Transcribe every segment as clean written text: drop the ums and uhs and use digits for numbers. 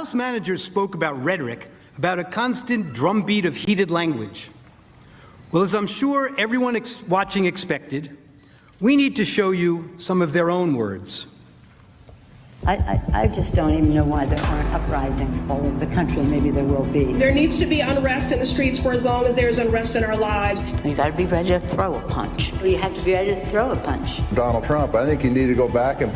House managers spoke about rhetoric, about a constant drumbeat of heated language. Well, as I'm sure everyone watching expected, we need to show you some of their own words. I just don't even know why there aren't uprisings all over the country. Maybe there will be. There needs to be unrest in the streets for as long as there's unrest in our lives. You got to be ready to throw a punch. You have to be ready to throw a punch. Donald Trump, I think you need to go back and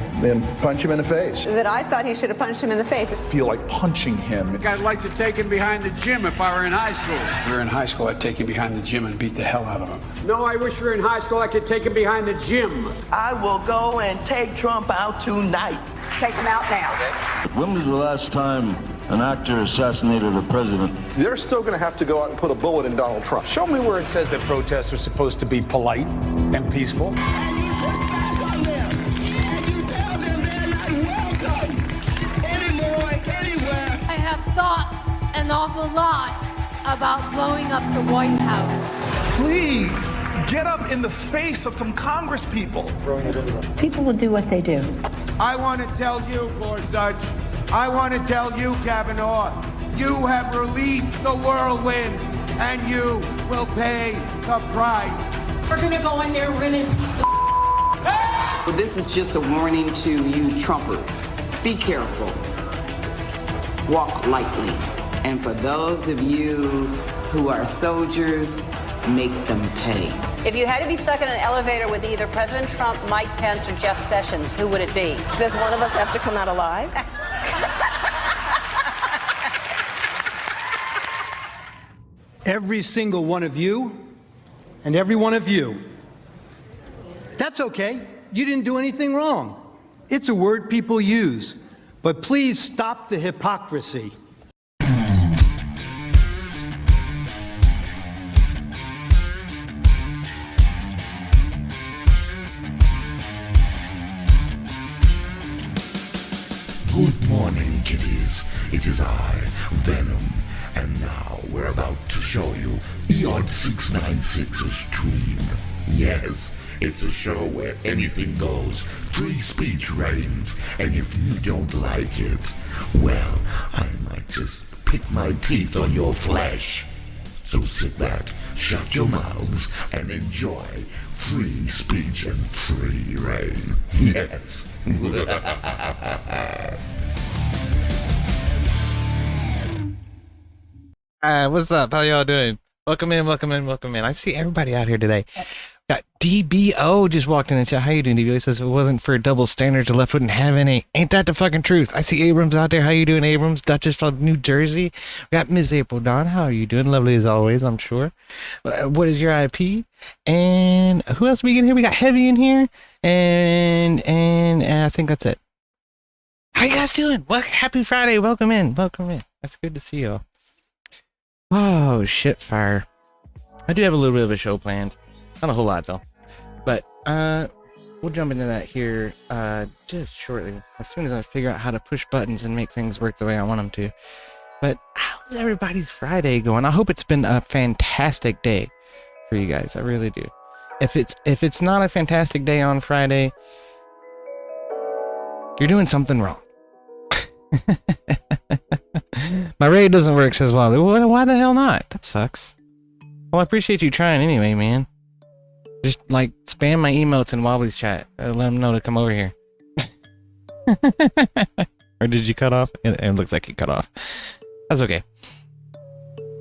punch him in the face. That I thought he should have punched him in the face. I feel like punching him. I'd like to take him behind the gym if I were in high school. If we were in high school, I'd take him behind the gym and beat the hell out of him. No, I wish we were in high school. I could take him behind the gym. I will go and take Trump out tonight. Take him out now. When was the last time an actor assassinated a president? They're still going to have to go out and put a bullet in Donald Trump. Show me where it says that protests are supposed to be polite and peaceful. And you push back on them, and you tell them they're not welcome anymore, anywhere. I have thought an awful lot about blowing up the White House. Please, get up in the face of some Congress people. People will do what they do. I want to tell you, Gorsuch, I want to tell you, Kavanaugh, you have released the whirlwind, and you will pay the price. We're going to go in there, we're going to... Well, this is just a warning to you Trumpers. Be careful. Walk lightly. And for those of you who are soldiers, make them pay. If you had to be stuck in an elevator with either President Trump, Mike Pence, or Jeff Sessions, who would it be? Does one of us have to come out alive? Every single one of you and every one of you. That's okay. You didn't do anything wrong. It's a word people use. But please stop the hypocrisy. Good morning, kiddies. It is I, Venom, and now we're about to show you EOD 696's dream. Yes, it's a show where anything goes, free speech reigns, and if you don't like it, well, I might just pick my teeth on your flesh. So sit back, shut your mouths, and enjoy free speech and free reign. Yes. What's up? How y'all doing? Welcome in, welcome in, welcome in. I see everybody out here today. Got DBO just walked in and said, how you doing, DBO? He says, if it wasn't for double standards, the left wouldn't have any. Ain't that the fucking truth? I see Abrams out there. How you doing, Abrams? Duchess from New Jersey. We got Ms. April Dawn. How are you doing? Lovely as always, I'm sure. What is your IP? And who else we get here? We got Heavy in here. And I think that's it. How you guys doing? Well, happy Friday. Welcome in. Welcome in. That's good to see y'all. Oh, shit fire. I do have a little bit of a show planned. Not a whole lot, though. But we'll jump into that here just shortly. As soon as I figure out how to push buttons and make things work the way I want them to. But how's everybody's Friday going? I hope it's been a fantastic day for you guys. I really do. If it's not a fantastic day on Friday, you're doing something wrong. My raid doesn't work, says Wally. Well, why the hell not? That sucks. Well, I appreciate you trying anyway, man. Just like spam my emotes in Wobbly's chat. Let them know to come over here. Or did you cut off? It looks like you cut off. That's okay.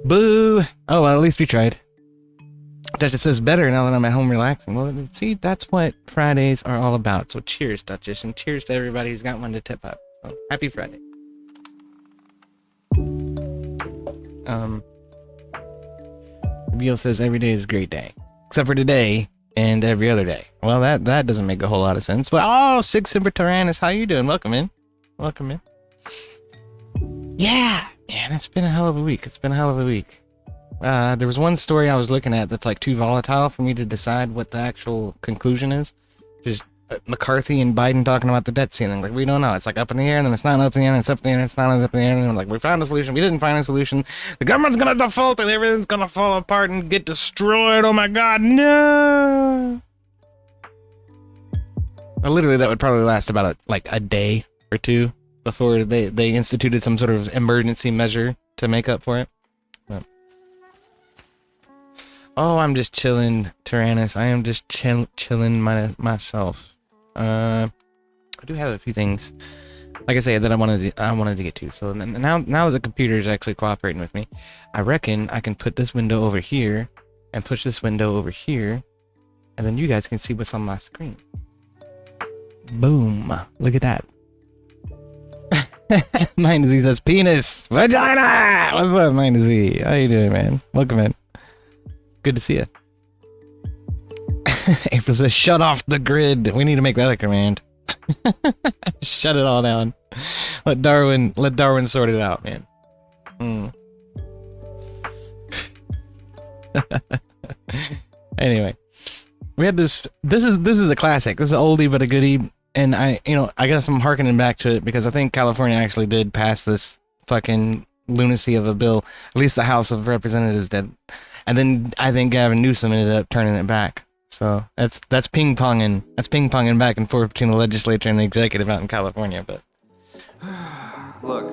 Boo! Oh, well, at least we tried. Duchess says better now that I'm at home relaxing. Well, see, that's what Fridays are all about. So cheers, Duchess, and cheers to everybody who's got one to tip up. So happy Friday. Beal says every day is a great day, except for today and every other day. Well, that doesn't make a whole lot of sense. But oh, Six Simper Tyrannus, how you doing? Welcome in. Welcome in. Yeah, man, it's been a hell of a week. It's been a hell of a week. There was one story I was looking at that's like too volatile for me to decide what the actual conclusion is. Just McCarthy and Biden talking about the debt ceiling. Like, we don't know. It's like up in the air, and then it's not up in the air, and it's up in the air, and it's not up in the air, and then like, we found a solution. We didn't find a solution. The government's gonna default, and everything's gonna fall apart and get destroyed. Oh my God, no! Literally, that would probably last about a day or two before they instituted some sort of emergency measure to make up for it. But. Oh, I'm just chilling, Tyrannus. I am just chilling myself. I do have a few things, like I said, that I wanted to get to. So now that the computer is actually cooperating with me, I reckon I can put this window over here and push this window over here, and then you guys can see what's on my screen. Boom! Look at that. Mine disease says penis vagina. What's up, Mine disease? How you doing, man? Welcome in. Good to see you. April says, "Shut off the grid." We need to make that a command. Shut it all down. Let Darwin sort it out, man. Anyway, we had this is a classic. This is an oldie but a goodie, and I guess I'm harkening back to it because I think California actually did pass this fucking lunacy of a bill. At least the House of Representatives did, and then I think Gavin Newsom ended up turning it back. So that's ping-ponging. That's ping-ponging back and forth between the legislature and the executive out in California. But look,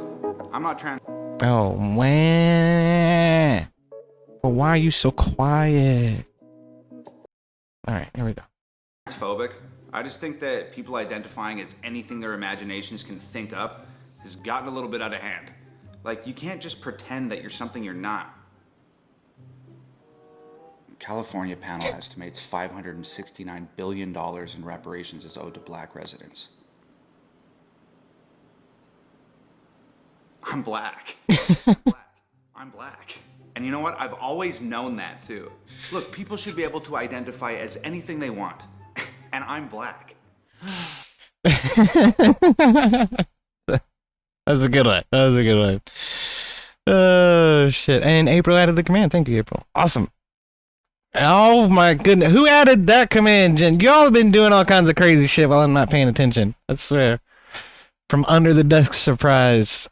I'm not trying. Oh man, well, why are you so quiet? All right, here we go. Phobic. I just think that people identifying as anything their imaginations can think up has gotten a little bit out of hand. Like, you can't just pretend that you're something you're not. California panel estimates $569 billion in reparations is owed to black residents. I'm black. I'm black. And you know what? I've always known that too. Look, people should be able to identify as anything they want. And I'm black. That's a good one. That was a good one. Oh shit. And April added the command. Thank you, April. Awesome. Oh my goodness. Who added that command, Jen? Y'all have been doing all kinds of crazy shit while I'm not paying attention. I swear. From under the desk surprise.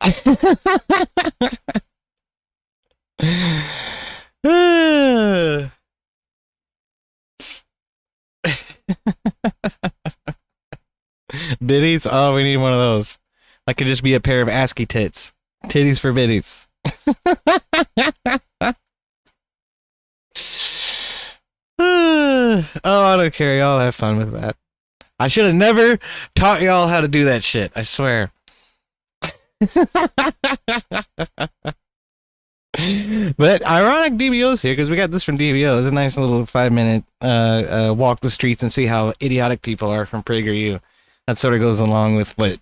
Biddies? Oh, we need one of those. That could just be a pair of ASCII tits. Titties for biddies. Oh, I don't care. Y'all have fun with that. I should have never taught y'all how to do that shit. I swear. But ironic DBO's here because we got this from DBO. It's a nice little 5-minute walk the streets and see how idiotic people are from PragerU. That sort of goes along with what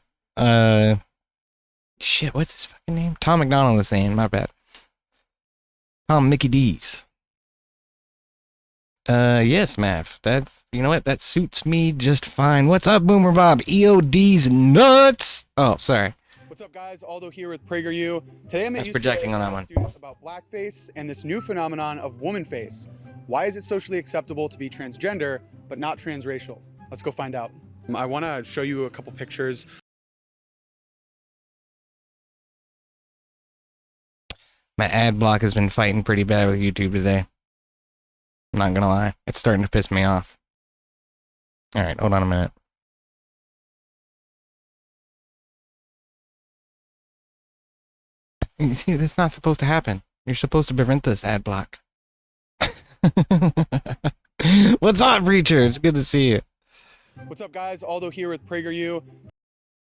shit, what's his fucking name? Tom McDonald is saying. My bad. Mickey D's. Yes, Mav. That, you know what? That suits me just fine. What's up, Boomer Bob? EOD's nuts. Oh, sorry. What's up, guys? Aldo here with PragerU. Today I'm at UCLA projecting on that one. Students about blackface and this new phenomenon of woman face. Why is it socially acceptable to be transgender but not transracial? Let's go find out. I want to show you a couple pictures. My ad block has been fighting pretty bad with YouTube today. I'm not gonna lie. It's starting to piss me off. Alright, hold on a minute. You see, that's not supposed to happen. You're supposed to prevent this ad block. What's up, Breacher? It's good to see you. What's up, guys? Aldo here with PragerU.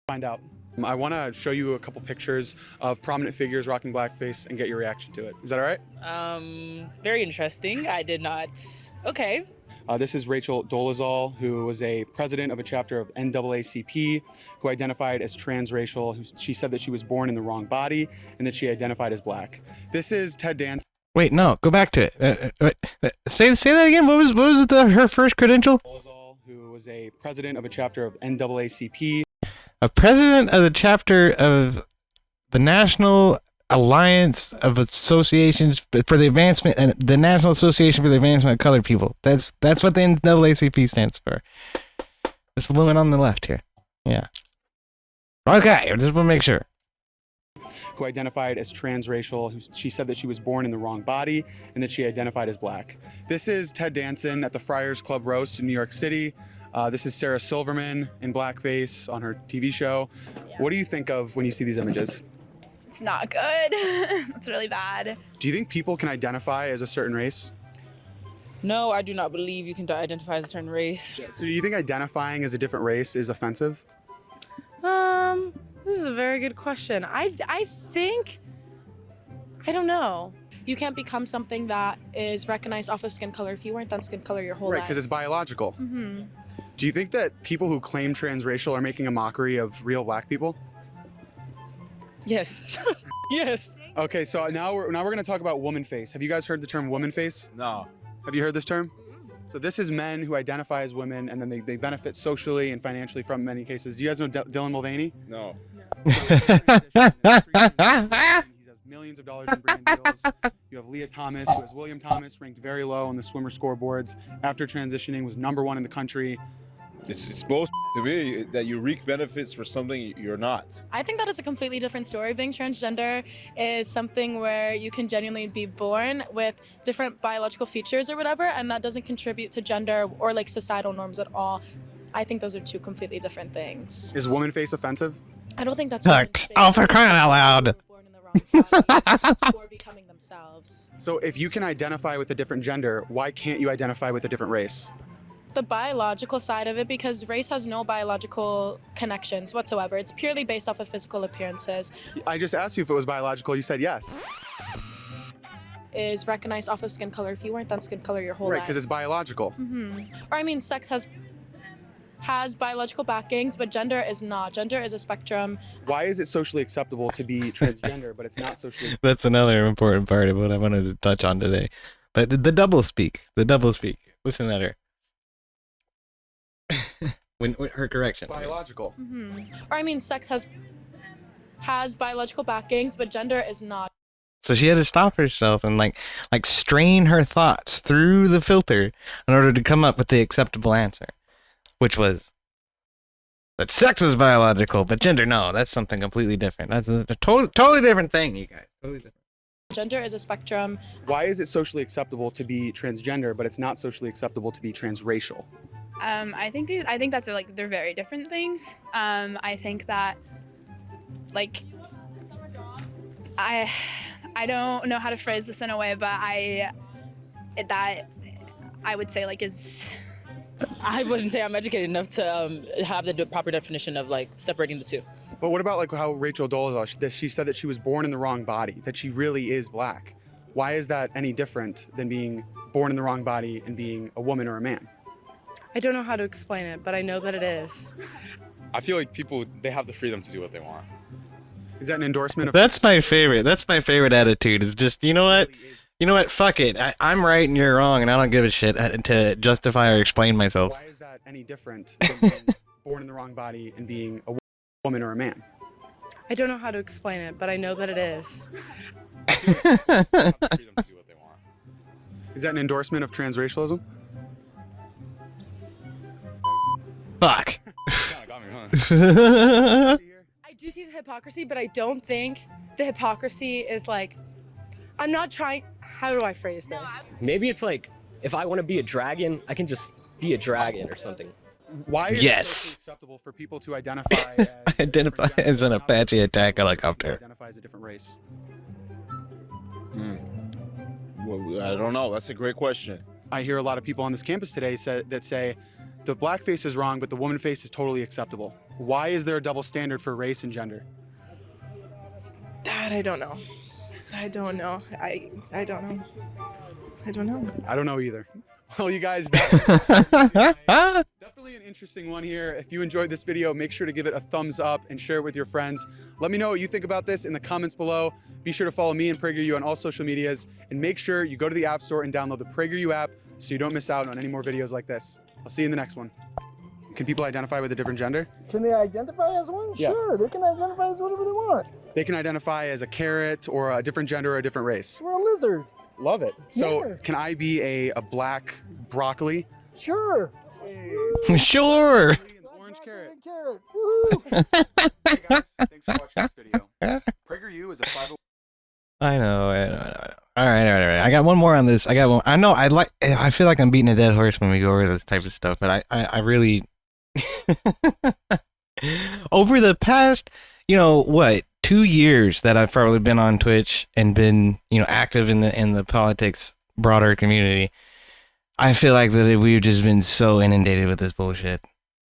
Find out. I want to show you a couple pictures of prominent figures rocking blackface and get your reaction to it. Is that all right? Very interesting. I did not. Okay. This is Rachel Dolezal, who was a president of a chapter of NAACP, who identified as transracial. She said that she was born in the wrong body and that she identified as black. This is Ted Danson. Wait, no, go back to it. Say that again. What was her first credential? Dolezal, who was a president of a chapter of NAACP. A president of the chapter of the National Alliance of Associations for the Advancement and the National Association for the Advancement of Colored People. That's what the NAACP stands for. This woman on the left here. Yeah. Okay, I just want to make sure. Who identified as transracial. She said that she was born in the wrong body and that she identified as black. This is Ted Danson at the Friars Club Roast in New York City. This is Sarah Silverman in blackface on her TV show. What do you think of when you see these images? It's not good. It's really bad. Do you think people can identify as a certain race? No, I do not believe you can identify as a certain race. So do you think identifying as a different race is offensive? This is a very good question. I think, I don't know. You can't become something that is recognized off of skin color if you weren't that skin color your whole life. Right, because it's biological. Mm-hmm. Do you think that people who claim transracial are making a mockery of real black people? Yes. Yes. Okay, so now we're going to talk about woman face. Have you guys heard the term woman face? No. Have you heard this term? So this is men who identify as women, and then they benefit socially and financially from many cases. Do you guys know Dylan Mulvaney? No. He has millions of dollars in brand deals. You have Leah Thomas, who has William Thomas, ranked very low on the swimmer scoreboards. After transitioning, was #1 in the country. It's bullshit to me that you reap benefits for something you're not. I think that is a completely different story. Being transgender is something where you can genuinely be born with different biological features or whatever, and that doesn't contribute to gender or like societal norms at all. I think those are two completely different things. Is woman face offensive? I don't think that's Oh, for crying out loud. or becoming themselves. So if you can identify with a different gender, why can't you identify with a different race? The biological side of it, because race has no biological connections whatsoever. It's purely based off of physical appearances. I just asked you if it was biological. You said yes. Is recognized off of skin color if you weren't that skin color your whole Right, life. because it's biological. Mm-hmm. Or I mean, sex has biological backings, but gender is not. Gender is a spectrum. Why is it socially acceptable to be transgender, but it's not socially? That's another important part of what I wanted to touch on today. But the double speak. Listen at her. when her correction. Biological. Mm-hmm. Or I mean, sex has biological backings, but gender is not. So she had to stop herself and like strain her thoughts through the filter in order to come up with the acceptable answer, which was that sex is biological, but gender, no, that's something completely different. That's a totally different thing, you guys. Totally different. Gender is a spectrum. Why is it socially acceptable to be transgender, but it's not socially acceptable to be transracial? I think that's like they're very different things. I think that like I don't know how to phrase this in a way, but I would say like is. I wouldn't say I'm educated enough to have the proper definition of like separating the two. But what about like how Rachel Dolezal, she said that she was born in the wrong body, that she really is black. Why is that any different than being born in the wrong body and being a woman or a man? I don't know how to explain it, but I know that it is. I feel like people, they have the freedom to do what they want. Is that an endorsement of? That's my favorite. That's my favorite attitude. Is just, you know what? You know what? Fuck it. I'm right and you're wrong, and I don't give a shit to justify or explain myself. Why is that any different than being born in the wrong body and being a woman or a man? I don't know how to explain it, but I know that it is. Is that an endorsement of transracialism? Fuck. I do see the hypocrisy, but I don't think the hypocrisy is like, I'm not trying, how do I phrase this? Maybe it's like, if I want to be a dragon, I can just be a dragon or something. Why is it socially acceptable for people to identify as an Apache attack helicopter? Identify as a different race? Well, I don't know. That's a great question. I hear a lot of people on this campus today that say the black face is wrong, but the woman face is totally acceptable. Why is there a double standard for race and gender? That I don't know. I don't know. I don't know. I don't know. I don't know either. Well, you guys, definitely an interesting one here. If you enjoyed this video, make sure to give it a thumbs up and share it with your friends. Let me know what you think about this in the comments below. Be sure to follow me and PragerU on all social medias, and make sure you go to the App Store and download the PragerU app so you don't miss out on any more videos like this. I'll see you in the next one. Can people identify with a different gender? Can they identify as one? Yeah. Sure, they can identify as whatever they want. They can identify as a carrot or a different gender or a different race. We're a lizard. Love it. So Yeah. can I be a black broccoli? Sure. Sure. Orange carrot. Carrot. Woohoo! Hey guys, thanks for watching this video. PragerU is a 501. I know. All right. I got got one more on this. I got one. I know I feel like I'm beating a dead horse when we go over this type of stuff, but I really over the past, 2 years that I've probably been on Twitch and been, active in the politics broader community, I feel like that we've just been so inundated with this bullshit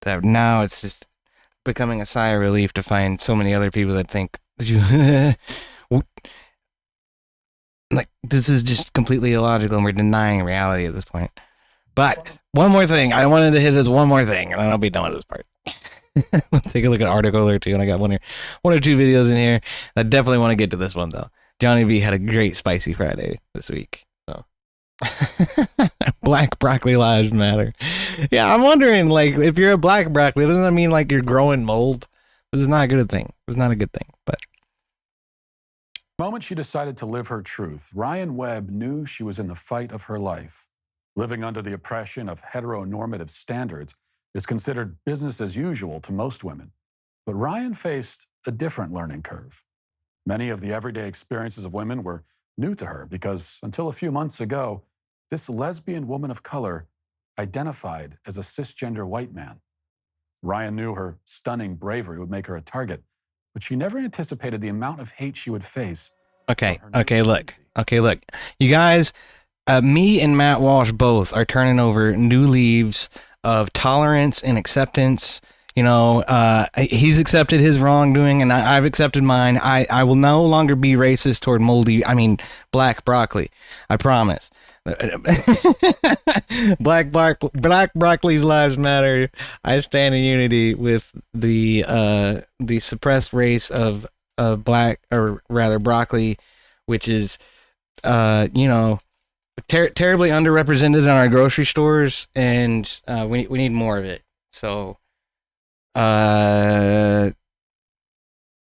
that now it's just becoming a sigh of relief to find so many other people that think like this is just completely illogical and we're denying reality at this point. But one more thing, I wanted to hit this one more thing, and then I'll be done with this part. We'll take a look at an article or two, and I got one or two videos in here. I definitely want to get to this one though. Johnny B had a great spicy Friday this week. So Black broccoli lives matter. Yeah, I'm wondering, like, if you're a black broccoli, doesn't that mean like you're growing mold? This is not a good thing. It's not a good thing. But the moment she decided to live her truth, Ryan Webb knew she was in the fight of her life. Living under the oppression of heteronormative standards is considered business as usual to most women. But Ryan faced a different learning curve. Many of the everyday experiences of women were new to her because until a few months ago, this lesbian woman of color identified as a cisgender white man. Ryan knew her stunning bravery would make her a target, but she never anticipated the amount of hate she would face. Okay, look. You guys, me and Matt Walsh both are turning over new leaves of tolerance and acceptance. He's accepted his wrongdoing and I've accepted mine. I will no longer be racist toward black broccoli. I promise. Black broccoli's lives matter. I stand in unity with the suppressed race of black, or rather broccoli, which is terribly underrepresented in our grocery stores, and we need more of it. So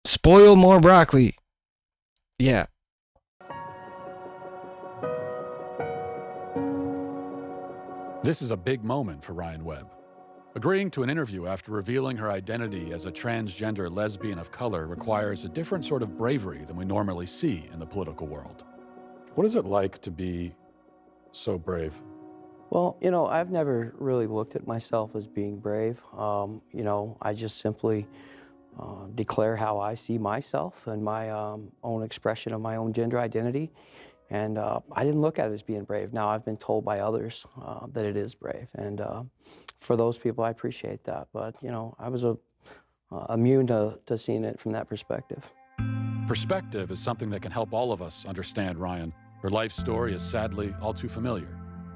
spoil more broccoli. Yeah. This is a big moment for Ryan Webb. Agreeing to an interview after revealing her identity as a transgender lesbian of color requires a different sort of bravery than we normally see in the political world. What is it like to be so brave? Well, I've never really looked at myself as being brave. I just simply declare how I see myself and my own expression of my own gender identity. And I didn't look at it as being brave. Now, I've been told by others that it is brave. And for those people, I appreciate that. But, I was immune to seeing it from that perspective. Perspective is something that can help all of us understand Ryan. Her life story is sadly all too familiar.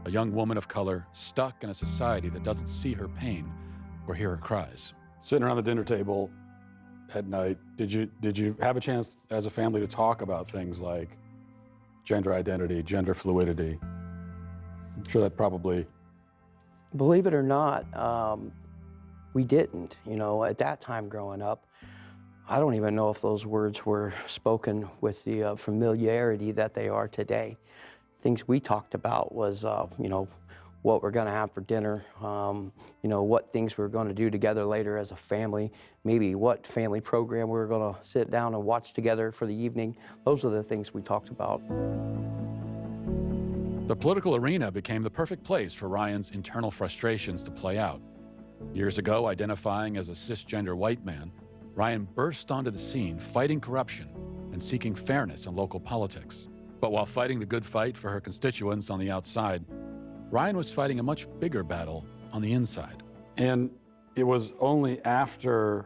A young woman of color stuck in a society that doesn't see her pain or hear her cries. Sitting around the dinner table at night, did you have a chance as a family to talk about things like gender identity, gender fluidity? I'm sure that probably... Believe it or not, we didn't. At that time growing up, I don't even know if those words were spoken with the familiarity that they are today. Things we talked about was, what we're gonna have for dinner, what things we're gonna do together later as a family, maybe what family program we were gonna sit down and watch together for the evening. Those are the things we talked about. The political arena became the perfect place for Ryan's internal frustrations to play out. Years ago, identifying as a cisgender white man, Ryan burst onto the scene fighting corruption and seeking fairness in local politics. But while fighting the good fight for her constituents on the outside, Ryan was fighting a much bigger battle on the inside. And it was only after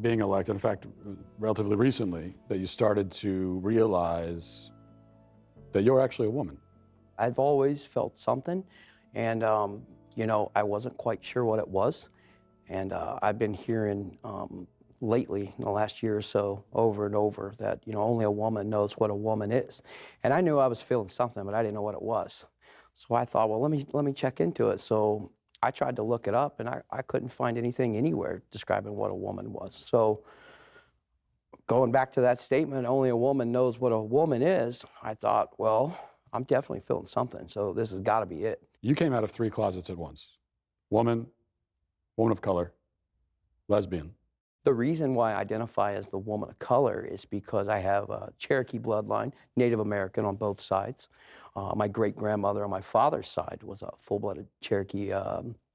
being elected, in fact, relatively recently, that you started to realize that you're actually a woman. I've always felt something, and I wasn't quite sure what it was. And I've been hearing lately, in the last year or so, over and over, that only a woman knows what a woman is. And I knew I was feeling something, but I didn't know what it was. So I thought, well, let me check into it. So I tried to look it up, and I couldn't find anything anywhere describing what a woman was. So going back to that statement, only a woman knows what a woman is, I thought, well, I'm definitely feeling something, so this has got to be it. You came out of 3 closets at once. Woman of color, lesbian. The reason why I identify as the woman of color is because I have a Cherokee bloodline, Native American on both sides. My great-grandmother on my father's side was a full-blooded Cherokee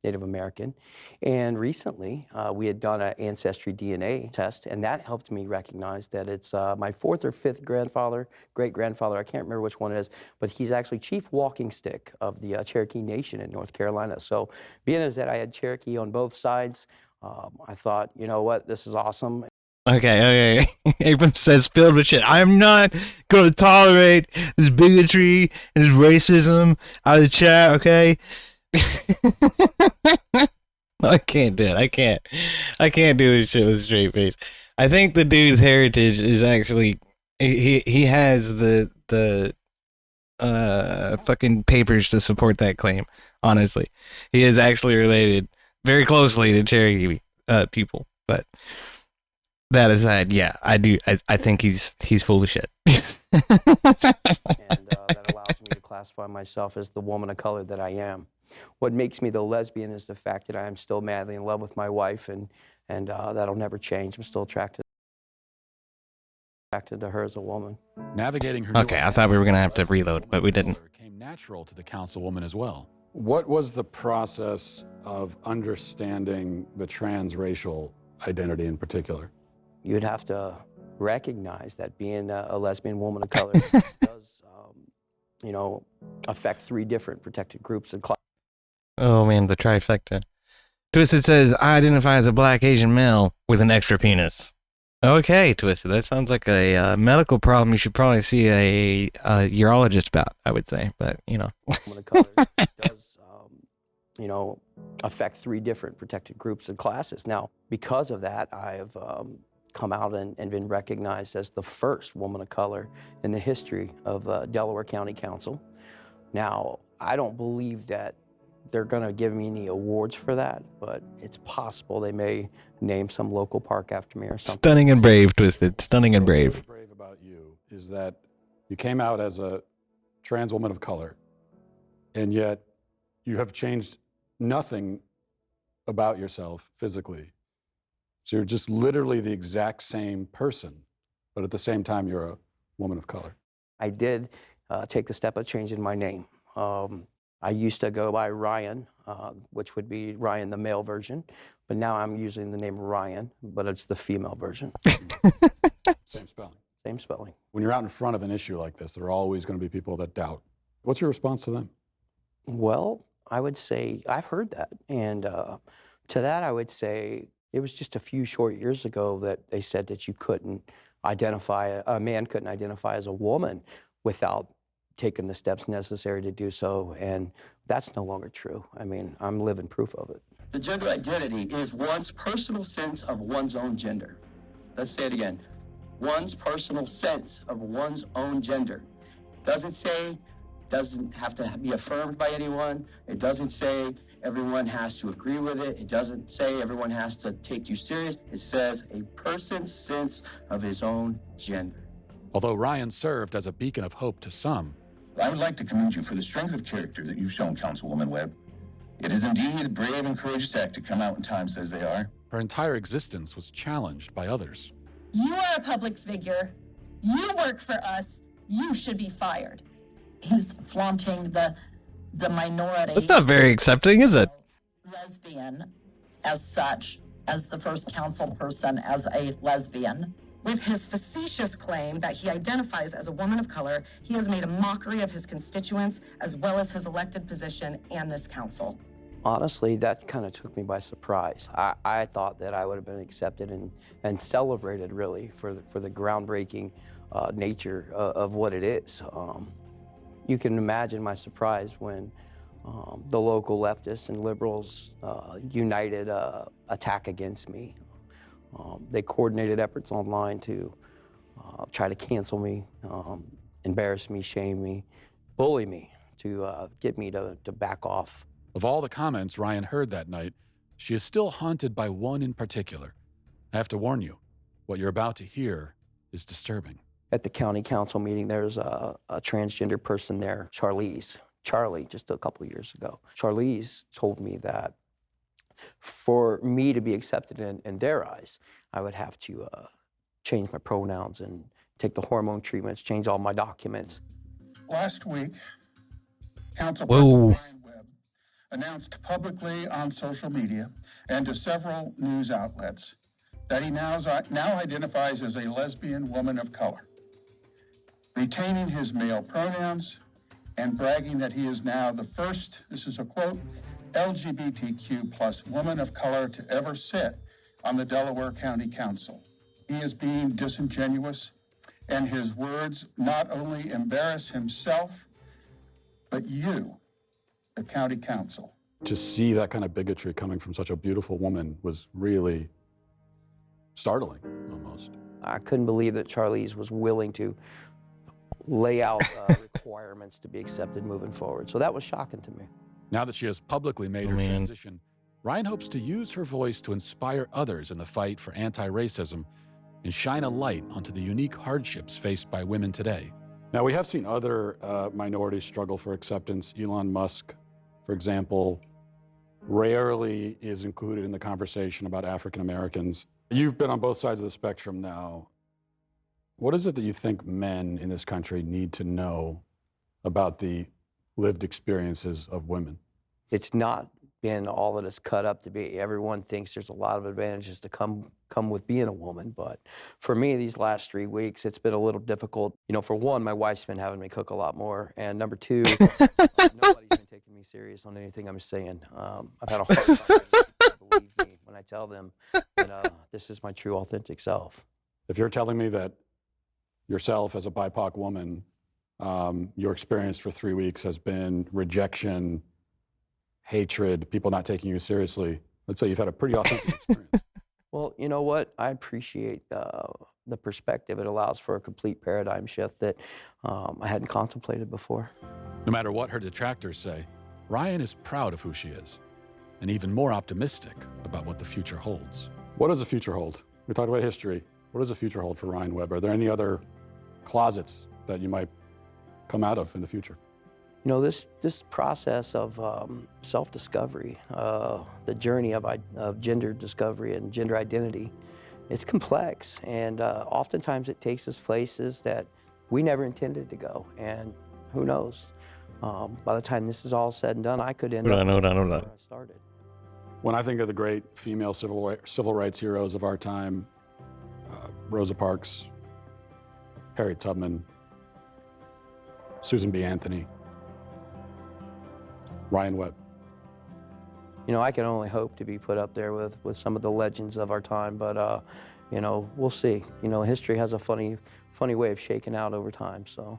Native American. And recently, we had done an ancestry DNA test, and that helped me recognize that it's my fourth or fifth grandfather, great-grandfather, I can't remember which one it is, but he's actually chief walking stick of the Cherokee Nation in North Carolina. So being as that I had Cherokee on both sides, I thought, you know what, this is awesome. Okay. Abram says filled with shit. I'm not going to tolerate this bigotry and this racism out of the chat, okay? No, I can't do it. I can't do this shit with a straight face. I think the dude's heritage is actually he has the fucking papers to support that claim, honestly. He is actually related very closely to Cherokee people, but that aside, yeah, I think he's full of shit. And that allows me to classify myself as the woman of color that I am. What makes me the lesbian is the fact that I am still madly in love with my wife, and that'll never change. I'm still attracted to her as a woman. Navigating her Okay, I thought we were going to have to reload, but we didn't. came natural to the councilwoman as well. What was the process of understanding the transracial identity in particular? You'd have to recognize that being a lesbian woman of color does, you know, affect 3 different protected groups and classes. Oh man, the trifecta. Twisted says, I identify as a black Asian male with an extra penis. Okay, Twisted, that sounds like a medical problem you should probably see a urologist about, I would say, but you know. Woman of color does, you know, affect 3 different protected groups and classes. Now, because of that, I've come out and been recognized as the first woman of color in the history of Delaware County Council. Now, I don't believe that they're going to give me any awards for that, but it's possible they may name some local park after me or something. Stunning and brave, Twisted. Stunning and brave. What's brave about you is that you came out as a trans woman of color, and yet you have changed nothing about yourself physically. So you're just literally the exact same person, but at the same time, you're a woman of color. I did take the step of changing my name. I used to go by Ryan, which would be Ryan, the male version, but now I'm using the name Ryan, but it's the female version. Same spelling. Same spelling. When you're out in front of an issue like this, there are always going to be people that doubt. What's your response to them? Well, I would say I've heard that. And to that, I would say it was just a few short years ago that they said that you couldn't identify, a man couldn't identify as a woman without taking the steps necessary to do so. And that's no longer true. I mean, I'm living proof of it. The gender identity is one's personal sense of one's own gender. Let's say it again. One's personal sense of one's own gender. Doesn't say, doesn't have to be affirmed by anyone. It doesn't say everyone has to agree with it. It doesn't say everyone has to take you serious. It says a person's sense of his own gender. Although Ryan served as a beacon of hope to some, I would like to commend you for the strength of character that you've shown, Councilwoman Webb. It is indeed a brave and courageous act to come out in times as they are. her entire existence was challenged by others. You are a public figure. You work for us. You should be fired. He's flaunting the minority. That's not very accepting, is it? Lesbian, as such, as the first council person, as a lesbian. With his facetious claim that he identifies as a woman of color, he has made a mockery of his constituents as well as his elected position and this council. Honestly, that kind of took me by surprise. I thought that I would have been accepted and celebrated, really, for the groundbreaking nature of what it is. You can imagine my surprise when the local leftists and liberals united attack against me. They coordinated efforts online to try to cancel me, embarrass me, shame me, bully me, to get me to back off. Of all the comments Ryan heard that night, she is still haunted by one in particular. I have to warn you, what you're about to hear is disturbing. At the county council meeting, there's a transgender person there, Charlie, just a couple of years ago. Charlize told me that for me to be accepted in their eyes, I would have to change my pronouns and take the hormone treatments, change all my documents. Last week, Council Whoa. President Ryan Webb announced publicly on social media and to several news outlets that he now identifies as a lesbian woman of color, retaining his male pronouns and bragging that he is now the first, this is a quote, LGBTQ plus woman of color to ever sit on the Delaware County Council. He is being disingenuous, and his words not only embarrass himself, but you, the county council. To see that kind of bigotry coming from such a beautiful woman was really startling, almost. I couldn't believe that Charlize was willing to lay out requirements to be accepted moving forward. So that was shocking to me. Now that she has publicly made her transition, Ryan hopes to use her voice to inspire others in the fight for anti-racism and shine a light onto the unique hardships faced by women today. Now, we have seen other minorities struggle for acceptance. Elon Musk, for example, rarely is included in the conversation about African Americans. You've been on both sides of the spectrum now. What is it that you think men in this country need to know about the lived experiences of women? It's not been all that it's cut up to be. Everyone thinks there's a lot of advantages to come with being a woman, but for me, these last 3 weeks, it's been a little difficult. You know, for one, my wife's been having me cook a lot more, and number two, nobody's been taking me serious on anything I'm saying. I've had a hard time getting people to believe me when I tell them that this is my true, authentic self. If you're telling me that yourself as a BIPOC woman, your experience for 3 weeks has been rejection, hatred, people not taking you seriously, let's say you've had a pretty authentic experience. Well, you know what? I appreciate the perspective. It allows for a complete paradigm shift that I hadn't contemplated before. No matter what her detractors say, Ryan is proud of who she is and even more optimistic about what the future holds. What does the future hold? We talked about history. What does the future hold for Ryan Webb? Are there any other closets that you might come out of in the future? You know, this process of self-discovery, the journey of gender discovery and gender identity, it's complex, and oftentimes it takes us places that we never intended to go, and who knows? By the time this is all said and done, I could end up where I started. When I think of the great female civil rights heroes of our time, Rosa Parks, Harriet Tubman, Susan B. Anthony, Ryan Webb. You know, I can only hope to be put up there with some of the legends of our time, but you know, we'll see. You know, history has a funny way of shaking out over time, so.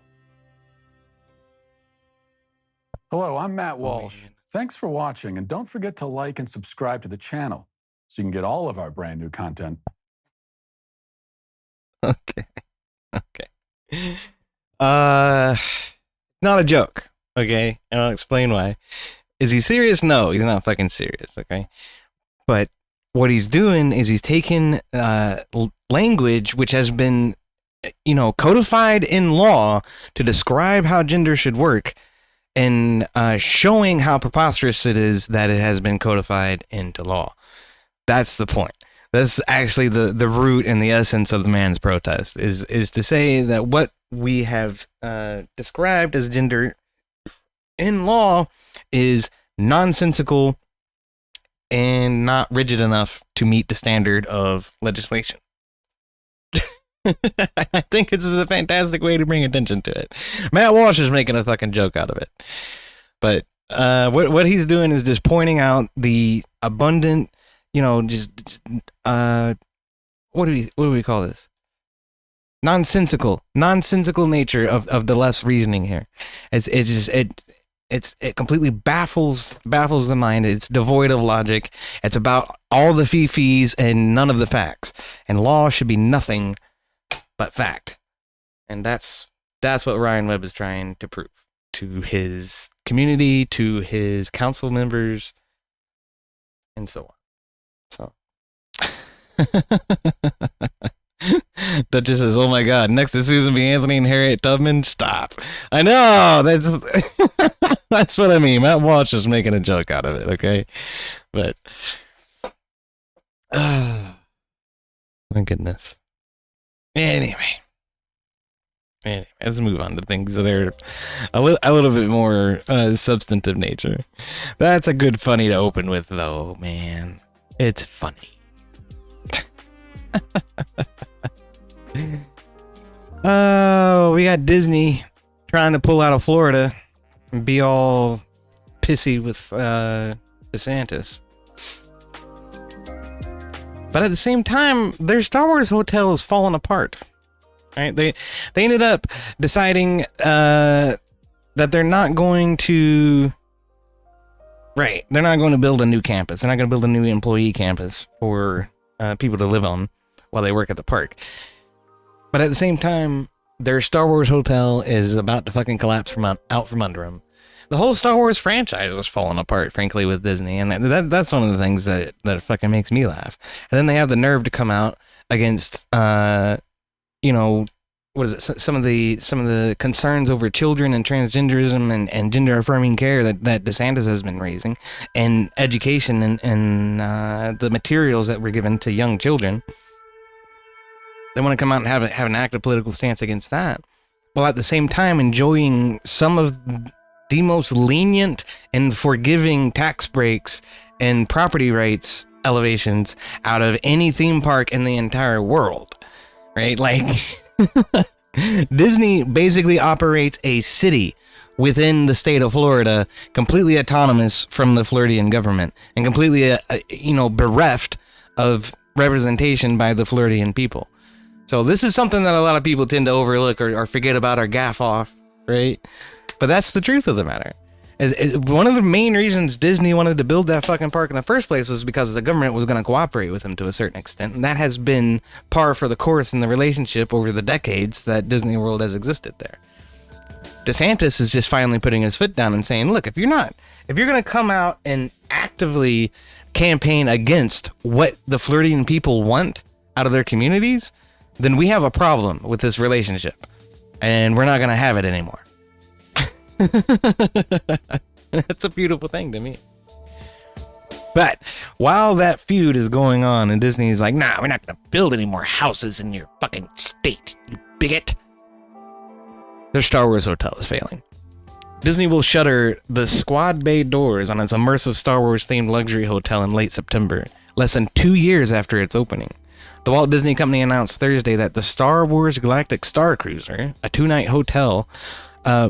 Hello, I'm Matt Walsh. Thanks for watching, and don't forget to like and subscribe to the channel so you can get all of our brand new content. Okay. Not a joke, okay? And I'll explain why. Is he serious? No, he's not fucking serious, okay? But what he's doing is he's taking language which has been, you know, codified in law to describe how gender should work, and showing how preposterous it is that it has been codified into law. That's the point. That's actually the root and the essence of the man's protest, is to say that what we have described as gender in law is nonsensical and not rigid enough to meet the standard of legislation. I think this is a fantastic way to bring attention to it. Matt Walsh is making a fucking joke out of it. But what he's doing is just pointing out the abundant, you know, what do we call this? Nonsensical nature of the left's reasoning here. It completely baffles the mind. It's devoid of logic. It's about all the fee-fees and none of the facts. And law should be nothing but fact. And that's what Ryan Webb is trying to prove to his community, to his council members, and so on. So Duchess says, "Oh my God, next to Susan B. Anthony and Harriet Tubman, stop." I know, that's what I mean. Matt Walsh is making a joke out of it, okay? But My goodness. Anyway, let's move on to things that are a little bit more substantive nature. That's a good funny to open with, though, man. It's funny. Oh, we got Disney trying to pull out of Florida and be all pissy with DeSantis. But at the same time, their Star Wars hotel is falling apart. Right? They ended up deciding that they're not going to. Right, they're not going to build a new campus. They're not going to build a new employee campus for people to live on while they work at the park. But at the same time, their Star Wars hotel is about to fucking collapse out from under them. The whole Star Wars franchise is falling apart, frankly, with Disney, and that's one of the things that fucking makes me laugh. And then they have the nerve to come out against, what is it? Some of the concerns over children and transgenderism and gender affirming care that DeSantis has been raising, and education and the materials that were given to young children. They want to come out and have an active political stance against that, while at the same time enjoying some of the most lenient and forgiving tax breaks and property rights elevations out of any theme park in the entire world, right? Like, Disney basically operates a city within the state of Florida, completely autonomous from the Floridian government and completely, bereft of representation by the Floridian people. So this is something that a lot of people tend to overlook or forget about or gaff off, right? But that's the truth of the matter. One of the main reasons Disney wanted to build that fucking park in the first place was because the government was going to cooperate with them to a certain extent. And that has been par for the course in the relationship over the decades that Disney World has existed there. DeSantis is just finally putting his foot down and saying, look, if you're going to come out and actively campaign against what the Floridian people want out of their communities, then we have a problem with this relationship and we're not going to have it anymore. That's a beautiful thing to me. But while that feud is going on and Disney's like, nah, we're not going to build any more houses in your fucking state, you bigot, their Star Wars hotel is failing. Disney will shutter the Squad Bay doors on its immersive Star Wars themed luxury hotel in late September, less than 2 years after its opening. The Walt Disney Company announced Thursday that the Star Wars Galactic Star Cruiser, a 2-night hotel,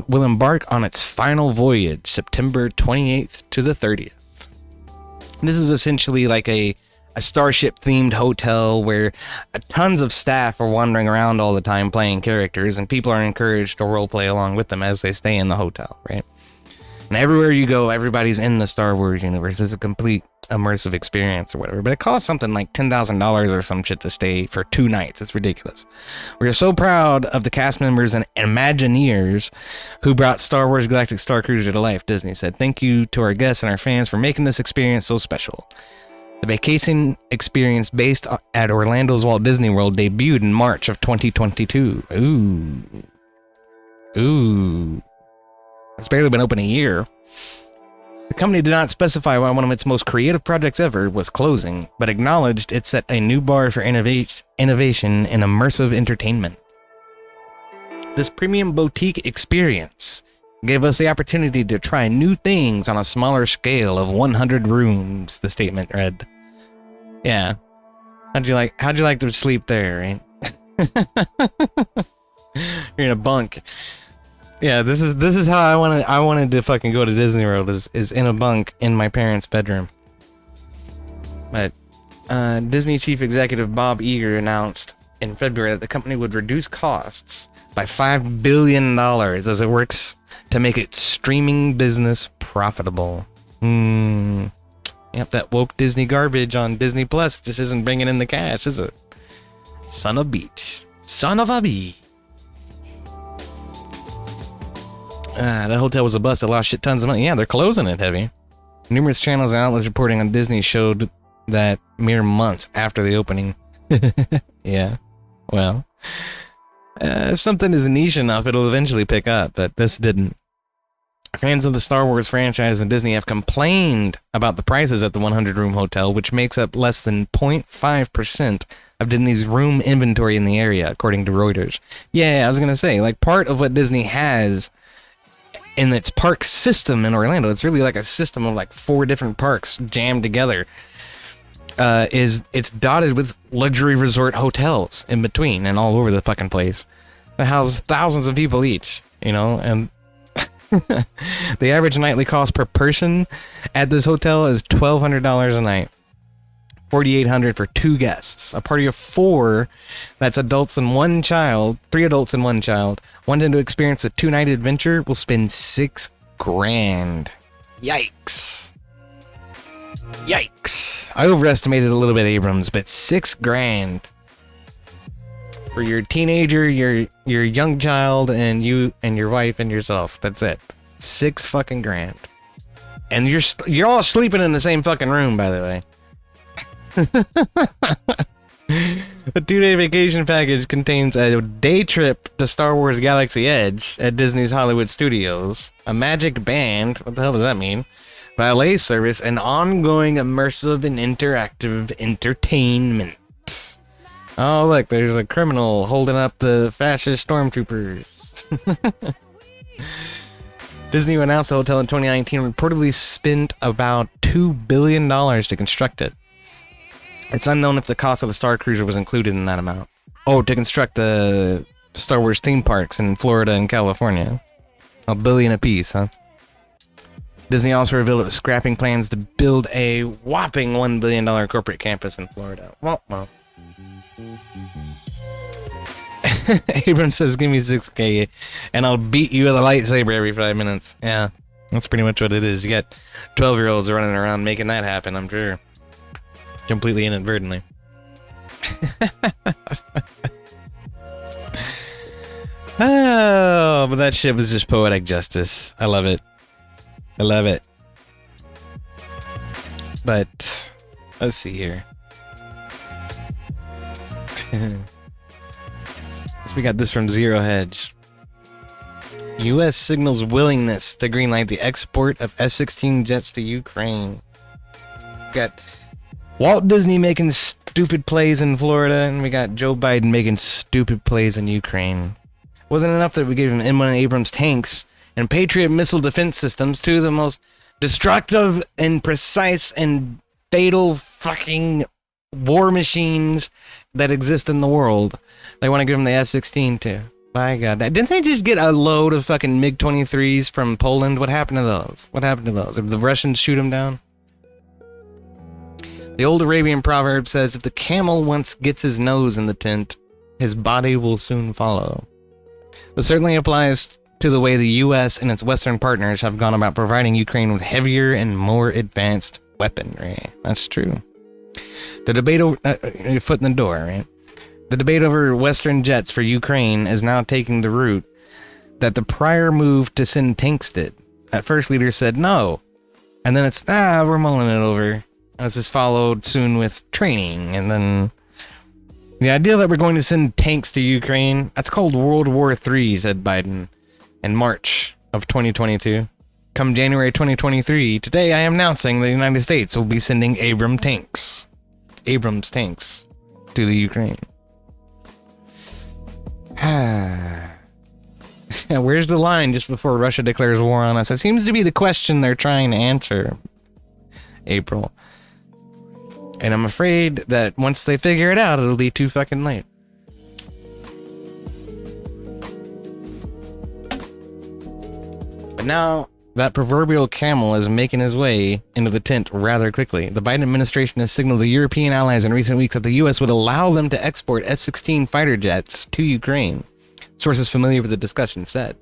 will embark on its final voyage September 28th to the 30th. This is essentially like a starship-themed hotel where tons of staff are wandering around all the time playing characters, and people are encouraged to roleplay along with them as they stay in the hotel, right? And everywhere you go, everybody's in the Star Wars universe. It's a complete immersive experience or whatever. But it costs something like $10,000 or some shit to stay for 2 nights. It's ridiculous. We are so proud of the cast members and Imagineers who brought Star Wars Galactic Star Cruiser to life, Disney said. Thank you to our guests and our fans for making this experience so special. The vacation experience based at Orlando's Walt Disney World debuted in March of 2022. Ooh. It's barely been open a year. The company did not specify why one of its most creative projects ever was closing, but acknowledged it set a new bar for innovation in immersive entertainment. This premium boutique experience gave us the opportunity to try new things on a smaller scale of 100 rooms, the statement read. Yeah. How'd you like to sleep there, right? You're in a bunk. Yeah, this is how I wanted to fucking go to Disney World is in a bunk in my parents' bedroom. But Disney chief executive Bob Iger announced in February that the company would reduce costs by $5 billion as it works to make its streaming business profitable. Yep, that woke Disney garbage on Disney Plus just isn't bringing in the cash, is it? Son of a beach. Son of a bee. That hotel was a bust. It lost shit tons of money. Yeah, they're closing it heavy. Numerous channels and outlets reporting on Disney showed that mere months after the opening. Yeah, well, if something is niche enough, it'll eventually pick up, but this didn't. Fans of the Star Wars franchise and Disney have complained about the prices at the 100-room hotel, which makes up less than 0.5% of Disney's room inventory in the area, according to Reuters. Yeah, I was going to say, like, part of what Disney has in its park system in Orlando, it's really like a system of like 4 different parks jammed together, it's dotted with luxury resort hotels in between and all over the fucking place that house thousands of people each, you know, and the average nightly cost per person at this hotel is $1,200 a night. $4,800 for 2 guests. A party of 4, that's adults and 1 child, 3 adults and 1 child, wanting to experience a 2-night adventure will spend $6 grand. Yikes. Yikes. I overestimated a little bit, Abrams, but $6 grand for your teenager, your young child, and you and your wife and yourself. That's it. $6 fucking grand. And you're all sleeping in the same fucking room, by the way. The 2-day vacation package contains a day trip to Star Wars Galaxy Edge at Disney's Hollywood Studios, a magic band, what the hell does that mean, valet service, and ongoing immersive and interactive entertainment. Oh, look, there's a criminal holding up the fascist stormtroopers. Disney announced the hotel in 2019 reportedly spent about $2 billion to construct it. It's unknown if the cost of the Star Cruiser was included in that amount. Oh, to construct the Star Wars theme parks in Florida and California. $1 billion apiece, huh? Disney also revealed it was scrapping plans to build a whopping $1 billion corporate campus in Florida. Well. Abrams says, give me $6K and I'll beat you with a lightsaber every 5 minutes. Yeah, that's pretty much what it is. You got 12-year-olds running around making that happen, I'm sure. Completely inadvertently. Oh, but that shit was just poetic justice. I love it. I love it. But let's see here. So we got this from Zero Hedge. U.S. signals willingness to greenlight the export of F-16 jets to Ukraine. Got Walt Disney making stupid plays in Florida, and we got Joe Biden making stupid plays in Ukraine. Wasn't enough that we gave him M1 Abrams tanks and Patriot missile defense systems, 2 of the most destructive and precise and fatal fucking war machines that exist in the world. They want to give him the F-16 too. By God. Didn't they just get a load of fucking MiG-23s from Poland? What happened to those? What happened to those? If the Russians shoot them down? The old Arabian proverb says, if the camel once gets his nose in the tent, his body will soon follow. This certainly applies to the way the U.S. and its Western partners have gone about providing Ukraine with heavier and more advanced weaponry. That's true. The debate over... your foot in the door, right? The debate over Western jets for Ukraine is now taking the route that the prior move to send tanks did. At first, leaders said no. And then it's, we're mulling it over. This is followed soon with training, and then the idea that we're going to send tanks to Ukraine, that's called World War III, said Biden in March of 2022. Come January 2023, today I am announcing the United States will be sending Abrams tanks to the Ukraine. Where's the line just before Russia declares war on us? That seems to be the question they're trying to answer, April. And I'm afraid that once they figure it out, it'll be too fucking late. But now, that proverbial camel is making his way into the tent rather quickly. The Biden administration has signaled the European allies in recent weeks that the U.S. would allow them to export F-16 fighter jets to Ukraine. Sources familiar with the discussion said.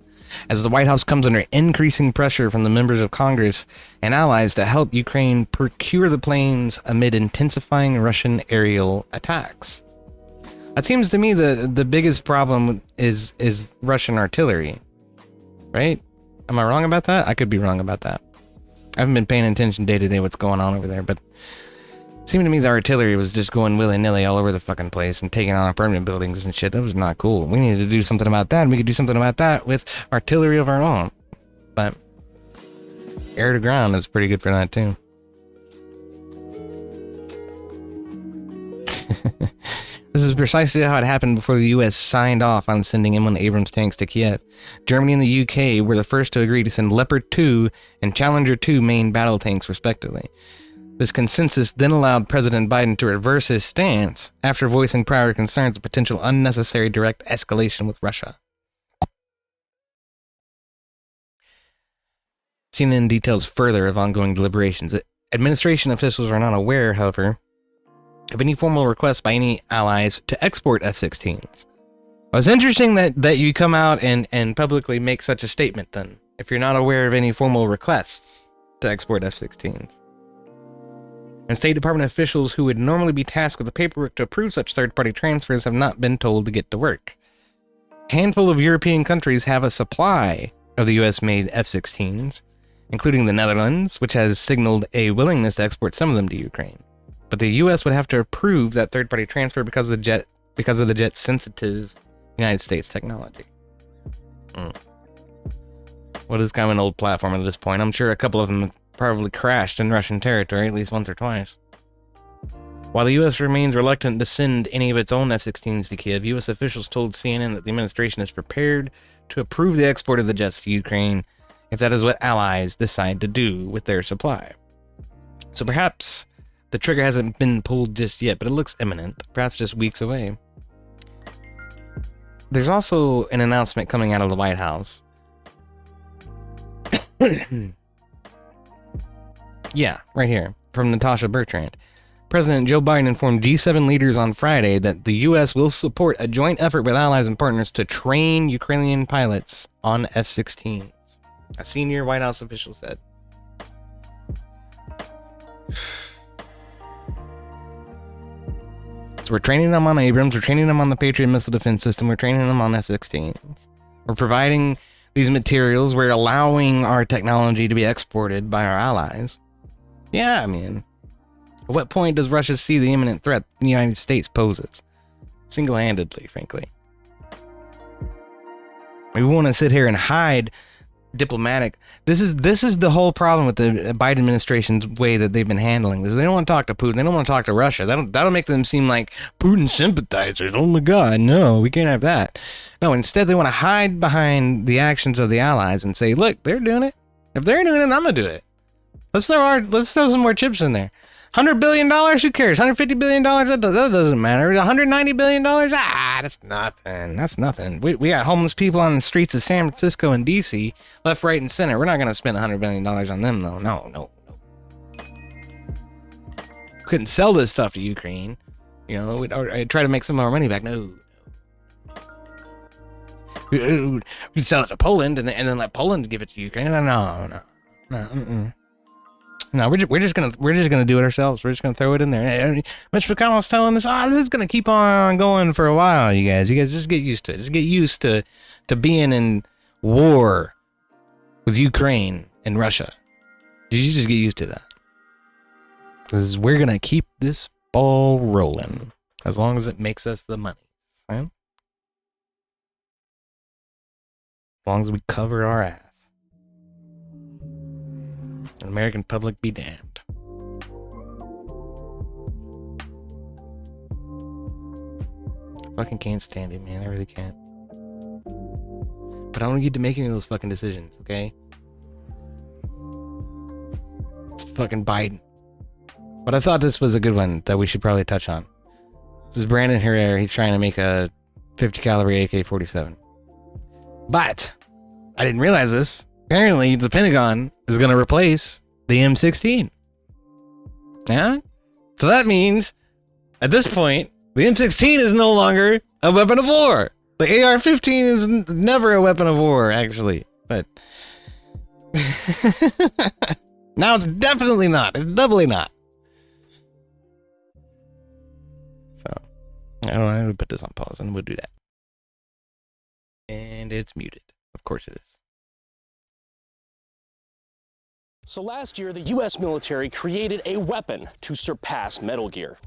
As the White House comes under increasing pressure from the members of Congress and allies to help Ukraine procure the planes amid intensifying Russian aerial attacks. It seems to me the biggest problem is Russian artillery, right? Am I wrong about that? I could be wrong about that. I haven't been paying attention day to day what's going on over there, but it seemed to me the artillery was just going willy-nilly all over the fucking place and taking on permanent buildings and shit. That was not cool. We needed to do something about that, and we could do something about that with artillery of our own. But air to ground is pretty good for that too. This is precisely how it happened before the U.S. signed off on sending M1 Abrams tanks to Kiev. Germany and the U.K. were the first to agree to send Leopard 2 and Challenger 2 main battle tanks, respectively. This consensus then allowed President Biden to reverse his stance after voicing prior concerns of potential unnecessary direct escalation with Russia. CNN details further of ongoing deliberations. Administration officials are not aware, however, of any formal requests by any allies to export F-16s. Well, it's interesting that you come out and publicly make such a statement then, if you're not aware of any formal requests to export F-16s. And State Department officials who would normally be tasked with the paperwork to approve such third-party transfers have not been told to get to work. A handful of European countries have a supply of the U.S.-made F-16s, including the Netherlands, which has signaled a willingness to export some of them to Ukraine. But the U.S. would have to approve that third-party transfer because of the jet's sensitive United States technology. What is kind of an old platform at this point? I'm sure a couple of them have probably crashed in Russian territory at least once or twice. While the U.S. remains reluctant to send any of its own F-16s to Kiev, U.S. officials told CNN that the administration is prepared to approve the export of the jets to Ukraine if that is what allies decide to do with their supply. So perhaps the trigger hasn't been pulled just yet, but it looks imminent, perhaps just weeks away. There's also an announcement coming out of the White House. Yeah, right here, from Natasha Bertrand. President Joe Biden informed G7 leaders on Friday that the U.S. will support a joint effort with allies and partners to train Ukrainian pilots on F-16s, a senior White House official said. So we're training them on Abrams, we're training them on the Patriot missile defense system, we're training them on F-16s. We're providing these materials, we're allowing our technology to be exported by our allies. Yeah, I mean, at what point does Russia see the imminent threat the United States poses? Single-handedly, frankly. We want to sit here and hide diplomatic. This is the whole problem with the Biden administration's way that they've been handling this. They don't want to talk to Putin. They don't want to talk to Russia. That'll make them seem like Putin sympathizers. Oh my God, no, we can't have that. No, instead they want to hide behind the actions of the allies and say, look, they're doing it. If they're doing it, I'm gonna do it. Let's throw some more chips in there. $100 billion? Who cares? $150 billion? That doesn't matter. $190 billion? That's nothing. That's nothing. We got homeless people on the streets of San Francisco and D.C., left, right, and center. We're not going to spend $100 billion on them, though. No. Couldn't sell this stuff to Ukraine. You know, or try to make some more money back. No. We could sell it to Poland and then let Poland give it to Ukraine. No. No, we're just gonna do it ourselves. We're just gonna throw it in there. Mitch McConnell's telling us, this is gonna keep on going for a while. You guys just get used to it. Just get used to being in war with Ukraine and Russia. You just get used to that. Because we're gonna keep this ball rolling as long as it makes us the money, right? As long as we cover our ass. The American public be damned. I fucking can't stand it, man. I really can't. But I don't get to make any of those fucking decisions, okay? It's fucking Biden. But I thought this was a good one that we should probably touch on. This is Brandon Herrera. He's trying to make a 50 caliber AK-47. But I didn't realize this. Apparently, the Pentagon is going to replace the M16. Yeah? So that means, at this point, the M16 is no longer a weapon of war. The AR-15 is never a weapon of war, actually. But now it's definitely not. It's doubly not. So, I don't know. I'm going to put this on pause and we'll do that. And it's muted. Of course it is. So last year, the U.S. military created a weapon to surpass Metal Gear.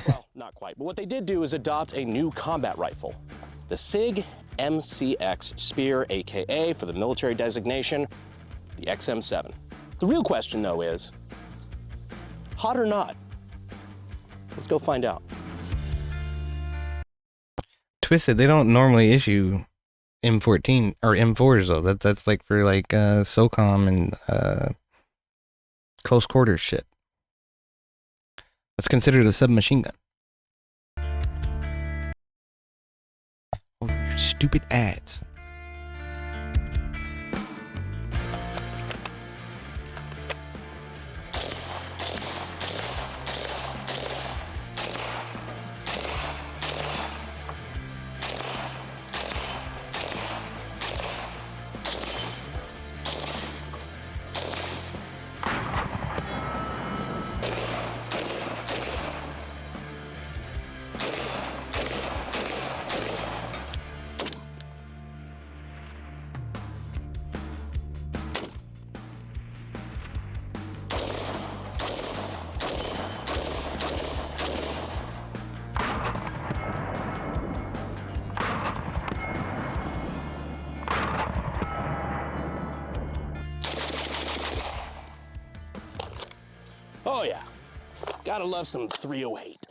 Well, not quite, but what they did do is adopt a new combat rifle, the SIG MCX Spear, aka for the military designation, the XM7. The real question, though, is hot or not? Let's go find out. Twisted, they don't normally issue M14 or M4s though. That's like for like SOCOM and close quarters shit. That's considered a submachine gun. Oh, stupid ads. Oh yeah, gotta love some 308.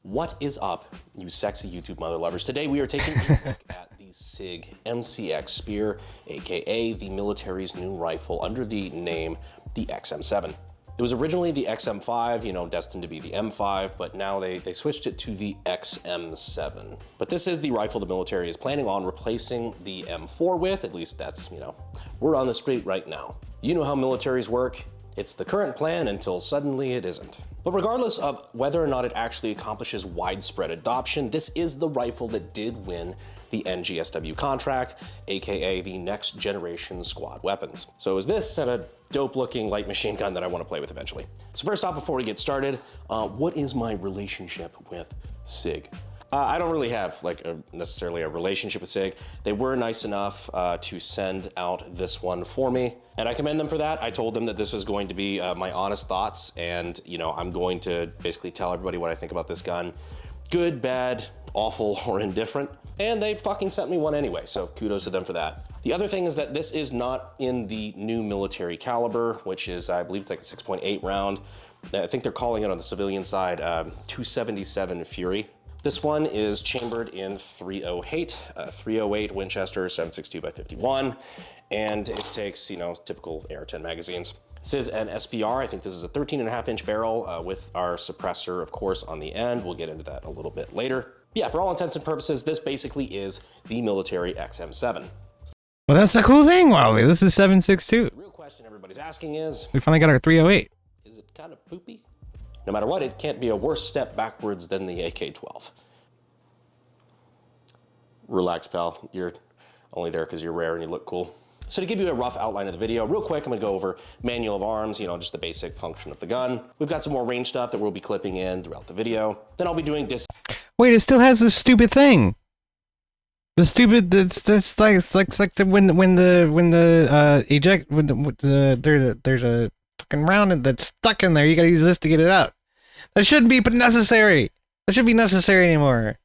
What is up, you sexy YouTube mother lovers? Today we are taking a look at the SIG MCX Spear, aka the military's new rifle under the name the XM7. It was originally the XM5, you know, destined to be the M5, but now they switched it to the XM7. But this is the rifle the military is planning on replacing the M4 with, at least that's, you know, we're on the street right now. You know how militaries work. It's the current plan until suddenly it isn't. But regardless of whether or not it actually accomplishes widespread adoption, this is the rifle that did win the NGSW contract, aka the next generation squad weapons. So is this and a dope looking light machine gun that I want to play with eventually. So first off, before we get started, what is my relationship with SIG? I don't really have like necessarily a relationship with SIG. They were nice enough to send out this one for me, and I commend them for that. I told them that this was going to be my honest thoughts, and you know, I'm going to basically tell everybody what I think about this gun. Good, bad, awful, or indifferent. And they fucking sent me one anyway, so kudos to them for that. The other thing is that this is not in the new military caliber, which is, I believe it's like a 6.8 round. I think they're calling it on the civilian side 277 Fury. This one is chambered in 308, 308 Winchester 7.62x51, and it takes, you know, typical AR-10 magazines. This is an SBR. I think this is a 13.5-inch barrel with our suppressor, of course, on the end. We'll get into that a little bit later. Yeah, for all intents and purposes, this basically is the military XM7. Well, that's the cool thing, Wally. This is 7.62. The real question everybody's asking is, we finally got our 308. Is it kind of poopy? No matter what, it can't be a worse step backwards than the AK-12. Relax, pal. You're only there because you're rare and you look cool. So to give you a rough outline of the video, real quick, I'm gonna go over manual of arms, you know, just the basic function of the gun. We've got some more range stuff that we'll be clipping in throughout the video. Then I'll be doing Wait, it still has this stupid thing. The stupid, it's like there's a fucking round that's stuck in there. You gotta use this to get it out. That shouldn't be necessary. That shouldn't be necessary anymore.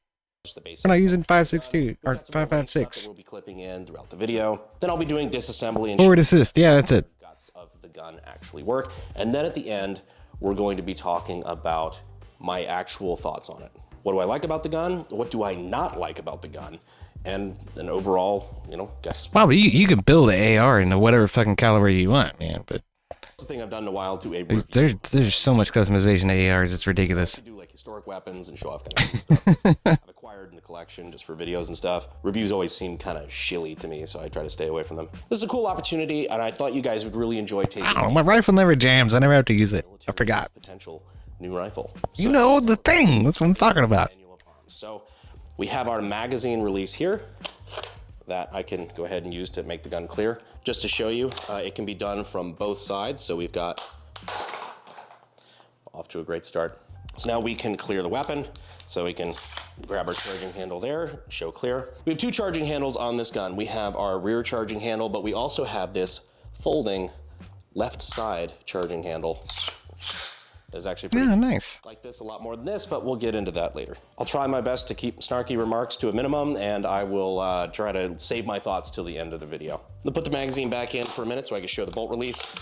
We're not using 5.62 or 5.56. We'll be clipping in throughout the video. Then I'll be doing disassembly and forward assist. Yeah, that's it. Guts of the gun actually work. And then at the end, we're going to be talking about my actual thoughts on it. What do I like about the gun? What do I not like about the gun? And an overall, you know, guess. Wow, but you can build an AR into whatever fucking caliber you want, man. But this thing I've done in a while to a there's so much customization to ARs, it's ridiculous. To do like historic weapons and show off kind of stuff I've acquired in the collection just for videos and stuff. Reviews always seem kind of shilly to me, so I try to stay away from them. This is a cool opportunity, and I thought you guys would really enjoy taking. Oh, my rifle never jams. I never have to use it. I forgot. Potential new rifle. You know the thing. That's what I'm talking about. So we have our magazine release here that I can go ahead and use to make the gun clear. Just to show you, it can be done from both sides. So we've got off to a great start. So now we can clear the weapon. So we can grab our charging handle there, show clear. We have two charging handles on this gun. We have our rear charging handle, but we also have this folding left side charging handle is actually pretty nice. like this a lot more than this, but we'll get into that later. I'll try my best to keep snarky remarks to a minimum, and I will try to save my thoughts till the end of the video. I'll put the magazine back in for a minute so I can show the bolt release.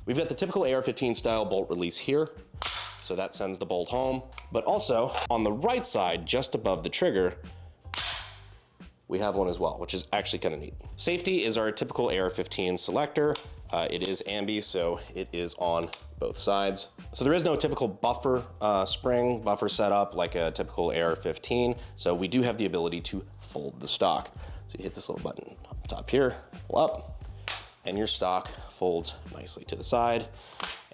We've got the typical AR-15 style bolt release here. So that sends the bolt home. But also on the right side, just above the trigger, we have one as well, which is actually kind of neat. Safety is our typical AR-15 selector. It is ambi, so it is on both sides. So there is no typical buffer spring, buffer setup like a typical AR-15. So we do have the ability to fold the stock. So you hit this little button up top here, pull up, and your stock folds nicely to the side,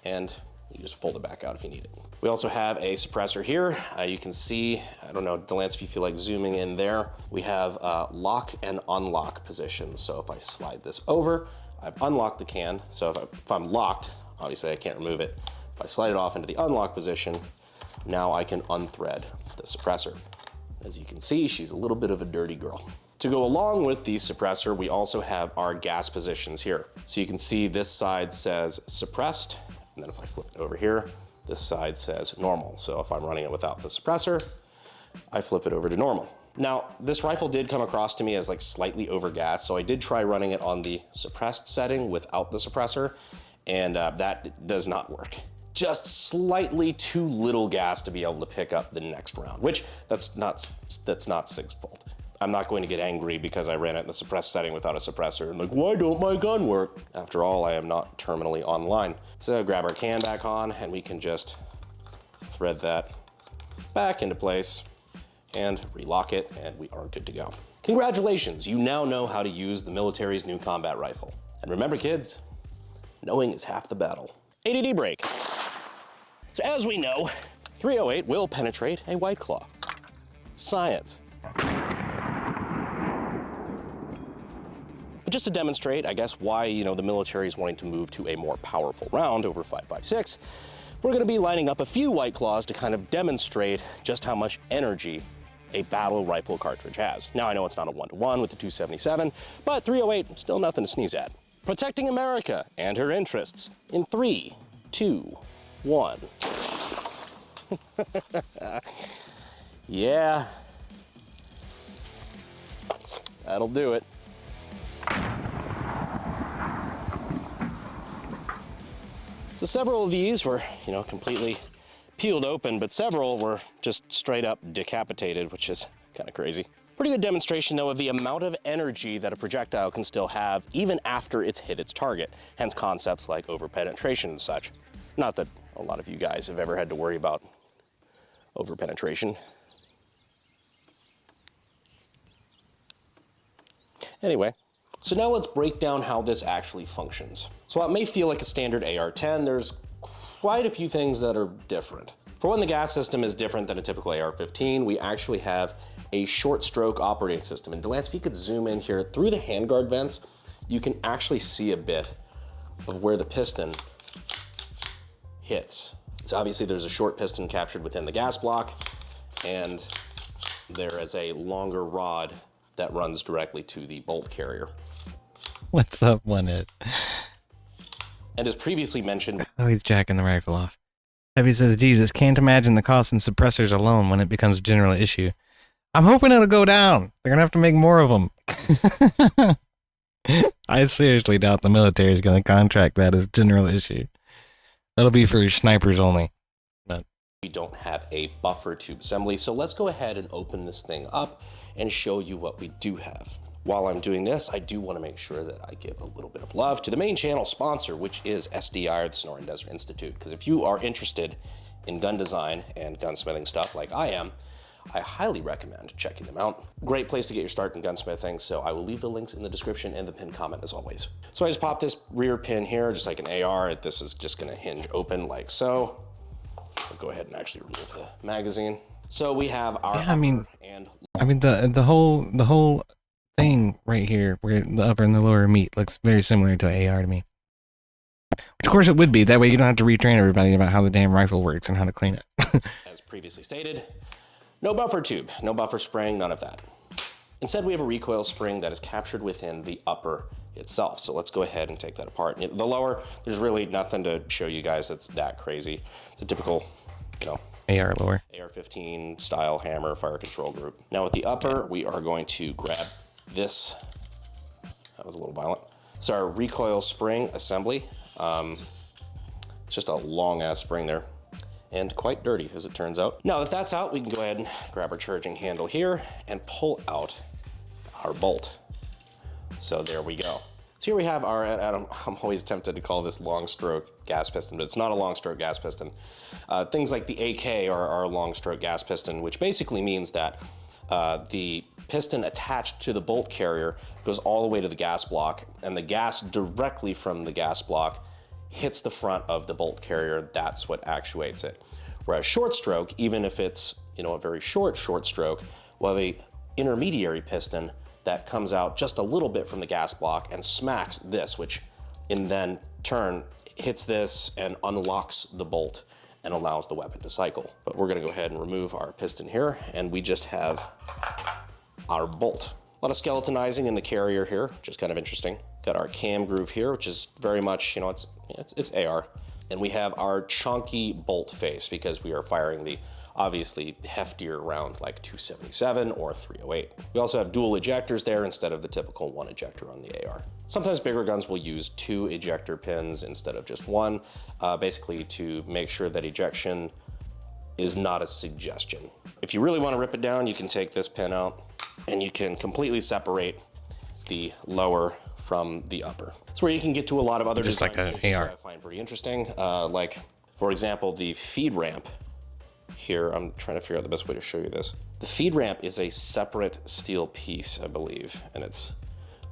and you just fold it back out if you need it. We also have a suppressor here. You can see, I don't know, Delance, if you feel like zooming in there, we have lock and unlock positions. So if I slide this over, I've unlocked the can. So if I'm locked, obviously I can't remove it. If I slide it off into the unlock position, now I can unthread the suppressor. As you can see, she's a little bit of a dirty girl. To go along with the suppressor, we also have our gas positions here. So you can see this side says suppressed, and then if I flip it over here, this side says normal. So if I'm running it without the suppressor, I flip it over to normal. Now, this rifle did come across to me as like slightly overgassed, so I did try running it on the suppressed setting without the suppressor, and that does not work. Just slightly too little gas to be able to pick up the next round, which that's not SIG's fault. I'm not going to get angry because I ran it in the suppressed setting without a suppressor and like, why don't my gun work? After all, I am not terminally online. So grab our can back on and we can just thread that back into place and relock it, and we are good to go. Congratulations, you now know how to use the military's new combat rifle. And remember kids, knowing is half the battle. ADD break. So as we know, 308 will penetrate a White Claw. Science. But just to demonstrate, I guess, why the military is wanting to move to a more powerful round over 5.56, we're going to be lining up a few White Claws to kind of demonstrate just how much energy a battle rifle cartridge has. Now I know it's not a 1-to-1 with the 277, but 308 still nothing to sneeze at. Protecting America and her interests in 3, 2, 1. Yeah, that'll do it. So several of these were, completely peeled open, but several were just straight up decapitated, which is kind of crazy. Pretty good demonstration, though, of the amount of energy that a projectile can still have even after it's hit its target, hence concepts like overpenetration and such. Not that a lot of you guys have ever had to worry about overpenetration. Anyway, so now let's break down how this actually functions. So while it may feel like a standard AR-10, there's quite a few things that are different. For one, the gas system is different than a typical AR-15. We actually have a short stroke operating system. And Delance, if you could zoom in here through the handguard vents, you can actually see a bit of where the piston hits. So obviously there's a short piston captured within the gas block, and there is a longer rod that runs directly to the bolt carrier. What's up, One It? And as previously mentioned... Oh, he's jacking the rifle off. Heavy says, Jesus, can't imagine the cost in suppressors alone when it becomes a general issue. I'm hoping it'll go down. They're going to have to make more of them. I seriously doubt the military is going to contract that as general issue. That'll be for snipers only. But we don't have a buffer tube assembly, so let's go ahead and open this thing up and show you what we do have. While I'm doing this, I do want to make sure that I give a little bit of love to the main channel sponsor, which is SDI, or the Sonoran Desert Institute. Because if you are interested in gun design and gunsmithing stuff like I am, I highly recommend checking them out. Great place to get your start in gunsmithing, so I will leave the links in the description and the pinned comment as always. So I just popped this rear pin here, just like an AR. This is just gonna hinge open like so. I'll go ahead and actually remove the magazine. So we have our the whole thing right here, where the upper and the lower meet, looks very similar to an AR to me. Which of course it would be. That way you don't have to retrain everybody about how the damn rifle works and how to clean it. As previously stated, no buffer tube, no buffer spring, none of that. Instead, we have a recoil spring that is captured within the upper itself. So let's go ahead and take that apart. The lower, there's really nothing to show you guys that's that crazy. It's a typical, you know, AR lower. AR-15 style hammer fire control group. Now with the upper, we are going to grab this. That was a little violent. It's our recoil spring assembly. It's just a long ass spring there and quite dirty as it turns out. Now that that's out, we can go ahead and grab our charging handle here and pull out our bolt. So there we go. So here we have our, I'm always tempted to call this long stroke gas piston, but it's not a long stroke gas piston. Things like the AK are our long stroke gas piston, which basically means that the piston attached to the bolt carrier goes all the way to the gas block, and the gas directly from the gas block hits the front of the bolt carrier. That's what actuates it. Whereas short stroke, even if it's, you know, a very short stroke, will have a intermediary piston that comes out just a little bit from the gas block and smacks this, which in then turn hits this and unlocks the bolt and allows the weapon to cycle. But we're gonna go ahead and remove our piston here, and we just have our bolt. A lot of skeletonizing in the carrier here, which is kind of interesting. Got our cam groove here, which is very much, you know, it's AR. And we have our chunky bolt face because we are firing the obviously heftier round like 277 or 308. We also have dual ejectors there instead of the typical one ejector on the AR. Sometimes bigger guns will use 2 ejector pins instead of just 1, basically to make sure that ejection is not a suggestion. If you really want to rip it down, you can take this pin out and you can completely separate the lower from the upper. It's where you can get to a lot of other just like an AR. I find pretty interesting. Like, for example, the feed ramp here. I'm trying to figure out the best way to show you this. The feed ramp is a separate steel piece, I believe, and it's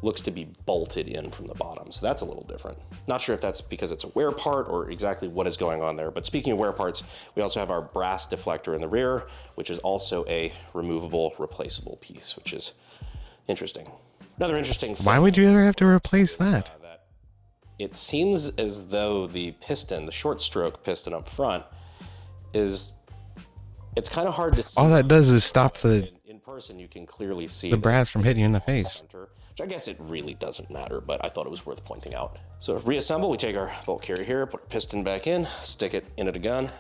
looks to be bolted in from the bottom. So that's a little different. Not sure if that's because it's a wear part or exactly what is going on there. But speaking of wear parts, we also have our brass deflector in the rear, which is also a removable, replaceable piece, which is interesting. Another interesting thing. Why would you ever have to replace that? It seems as though the piston, the short stroke piston up front, it's kind of hard to see. All that does is stop the in person. You can clearly see the brass from hitting you in the face. Which I guess it really doesn't matter, but I thought it was worth pointing out. So reassemble, we take our bolt carrier here, put our piston back in, stick it into the gun,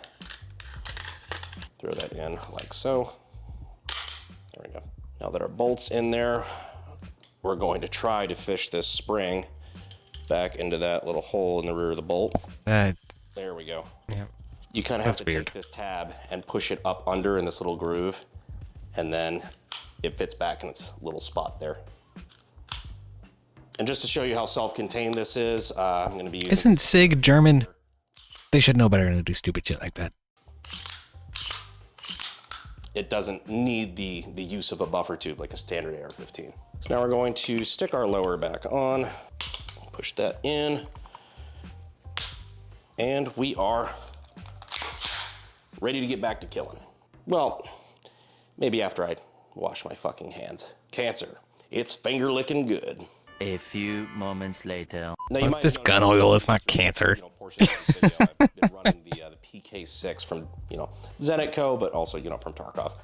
throw that in like so. There we go. Now that our bolt's in there, we're going to try to fish this spring back into that little hole in the rear of the bolt. There we go. Yeah. You kind of have to take this tab and push it up under in this little groove, and then it fits back in its little spot there. And just to show you how self-contained this is, I'm going to be using... Isn't SIG German? They should know better than to do stupid shit like that. It doesn't need the use of a buffer tube like a standard AR-15. So now we're going to stick our lower back on, push that in, and we are ready to get back to killing. Well, maybe after I wash my fucking hands. Cancer. It's finger licking good. A few moments later. Now, you might this gun oil is not cancer. Portions of this video, I've been running the PK6 from, Zenitco, but also, from Tarkov.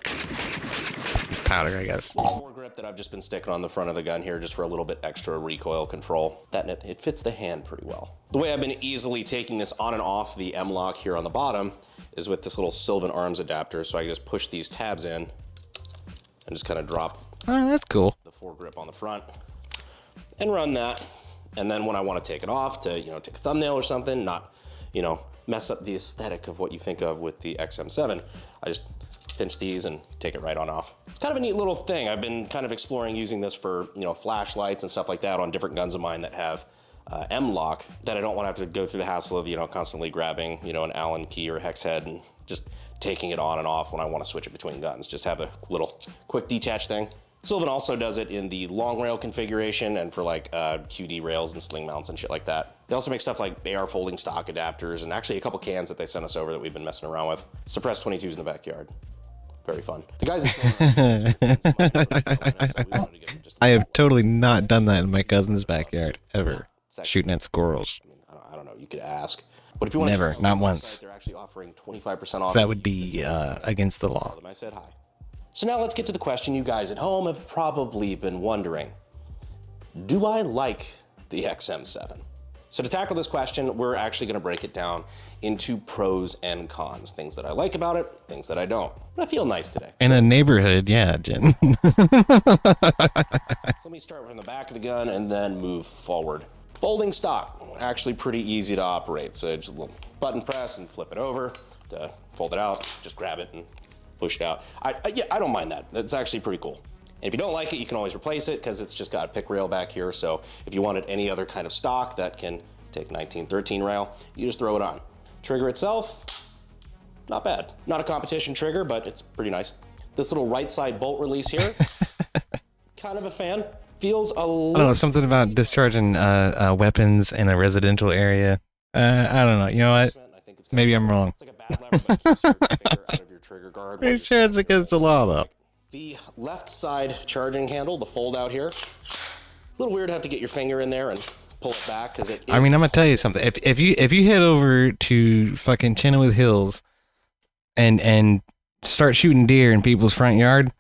Powder, I guess. More grip that I've just been sticking on the front of the gun here just for a little bit extra recoil control. It fits the hand pretty well. The way I've been easily taking this on and off the M-lock here on the bottom is with this little Sylvan arms adapter. So I just push these tabs in and just kind of drop that's cool. the foregrip on the front and run that. And then when I want to take it off to, take a thumbnail or something, not, mess up the aesthetic of what you think of with the XM7, I just pinch these and take it right on off. It's kind of a neat little thing. I've been kind of exploring using this for, flashlights and stuff like that on different guns of mine that have M-lock, that I don't want to have to go through the hassle of, constantly grabbing, an Allen key or hex head and just taking it on and off when I want to switch it between guns. Just have a little quick detach thing. Sylvan also does it in the long rail configuration and for like QD rails and sling mounts and shit like that. They also make stuff like AR folding stock adapters and actually a couple cans that they sent us over that we've been messing around with. Suppressed 22s in the backyard. Very fun. The guys at I have totally not done that in my cousin's backyard ever. Shooting at squirrels. I don't know. You could ask. But if you want Never, to not once. they're actually offering 25% off. That would be against the law. I said hi. So now let's get to the question you guys at home have probably been wondering. Do I like the XM7. So to tackle this question, we're actually going to break it down into pros and cons, things that I like about it, things that I don't. But I feel nice today. In a neighborhood, yeah, Jen. So let me start from the back of the gun and then move forward. Folding stock, actually pretty easy to operate. So just a little button press and flip it over to fold it out, just grab it and push it out. Yeah, I don't mind that. That's actually pretty cool. And if you don't like it, you can always replace it because it's just got a pick rail back here. So if you wanted any other kind of stock that can take 1913 rail, you just throw it on. Trigger itself, not bad. Not a competition trigger, but it's pretty nice. This little right side bolt release here, kind of a fan. Feels a little... I don't know, something about discharging weapons in a residential area. I don't know. You know what? Maybe I'm wrong. It's like a bad lever, but it keeps your finger out of your trigger guard. Pretty sure it's against the law, though. The left side charging handle, the fold out here, a little weird to have to get your finger in there and pull it back because it is... I mean, I'm gonna tell you something. If you head over to fucking Chenoweth Hills and start shooting deer in people's front yard,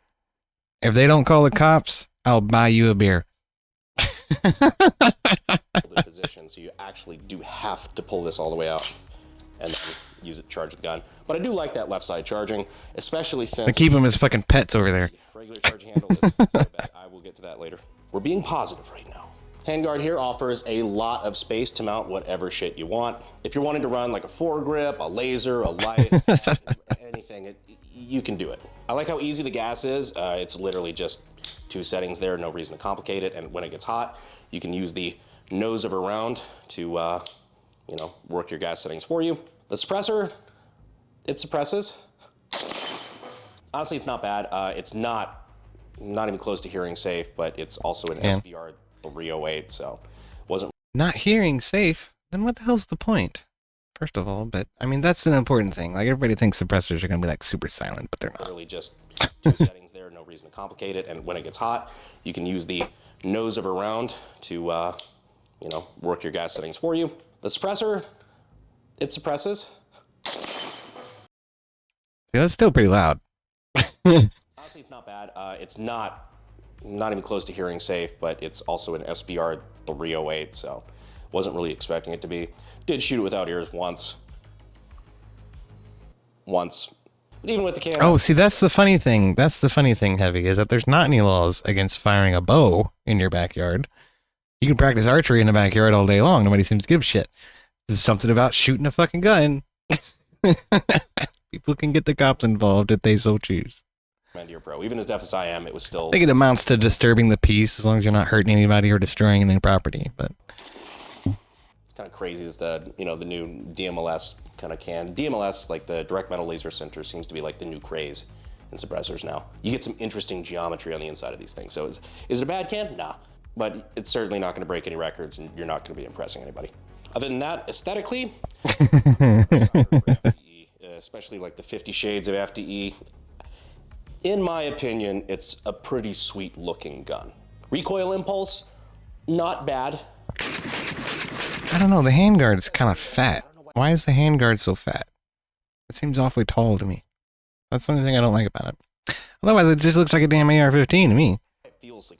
if they don't call the cops, I'll buy you a beer. Position, so you actually do have to pull this all the way out and then use it to charge the gun. But I do like that left side charging, especially since... I keep them as fucking pets over there. Regular charging handle is so bad. I will get to that later. We're being positive right now. Handguard here offers a lot of space to mount whatever shit you want. If you're wanting to run like a foregrip, a laser, a light, anything, you can do it. I like how easy the gas is. It's literally just 2 settings there, no reason to complicate it. And when it gets hot, you can use the nose of a round to, you know, work your gas settings for you. The suppressor, it suppresses. Honestly, it's not bad. It's not even close to hearing safe, but it's also an SBR 308, so wasn't not hearing safe. Then what the hell's the point? First of all, but I mean that's an important thing. Like everybody thinks suppressors are gonna be like super silent, but they're not. Literally just 2 settings there, no reason to complicate it. And when it gets hot, you can use the nose of a round to, you know, work your gas settings for you. The suppressor, it suppresses. See, that's still pretty loud. Honestly, it's not bad. It's not even close to hearing safe, but it's also an SBR 308, so wasn't really expecting it to be. Did shoot it without ears once. But even with the camera... Oh, see, that's the funny thing. That's the funny thing, Heavy, is that there's not any laws against firing a bow in your backyard. You can practice archery in the backyard all day long. Nobody seems to give a shit. There's something about shooting a fucking gun. People can get the cops involved if they so choose. You're pro. Even as deaf as I am, it was still... I think it amounts to disturbing the peace as long as you're not hurting anybody or destroying any property, but... It's kind of crazy as the, you know, the new DMLS kind of can. DMLS, like the direct metal laser center, seems to be like the new craze in suppressors now. You get some interesting geometry on the inside of these things. So is it a bad can? Nah. But it's certainly not going to break any records, and you're not going to be impressing anybody. Other than that, aesthetically, especially like the 50 Shades of FDE, in my opinion, it's a pretty sweet looking gun. Recoil impulse, not bad. I don't know, the handguard's kind of fat. Why is the handguard so fat? It seems awfully tall to me. That's the only thing I don't like about it. Otherwise, it just looks like a damn AR-15 to me.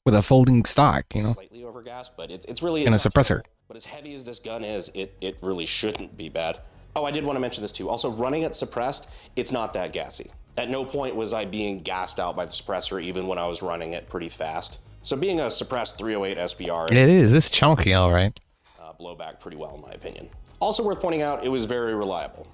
With a folding stock, you know? Slightly overgassed, but it's really... And a suppressor. But as heavy as this gun is, it really shouldn't be bad. Oh, I did want to mention this too. Also, running it suppressed, it's not that gassy. At no point was I being gassed out by the suppressor, even when I was running it pretty fast. So being a suppressed 308 SBR... It is. It's chunky, all right. Blow back pretty well, in my opinion. Also worth pointing out, it was very reliable.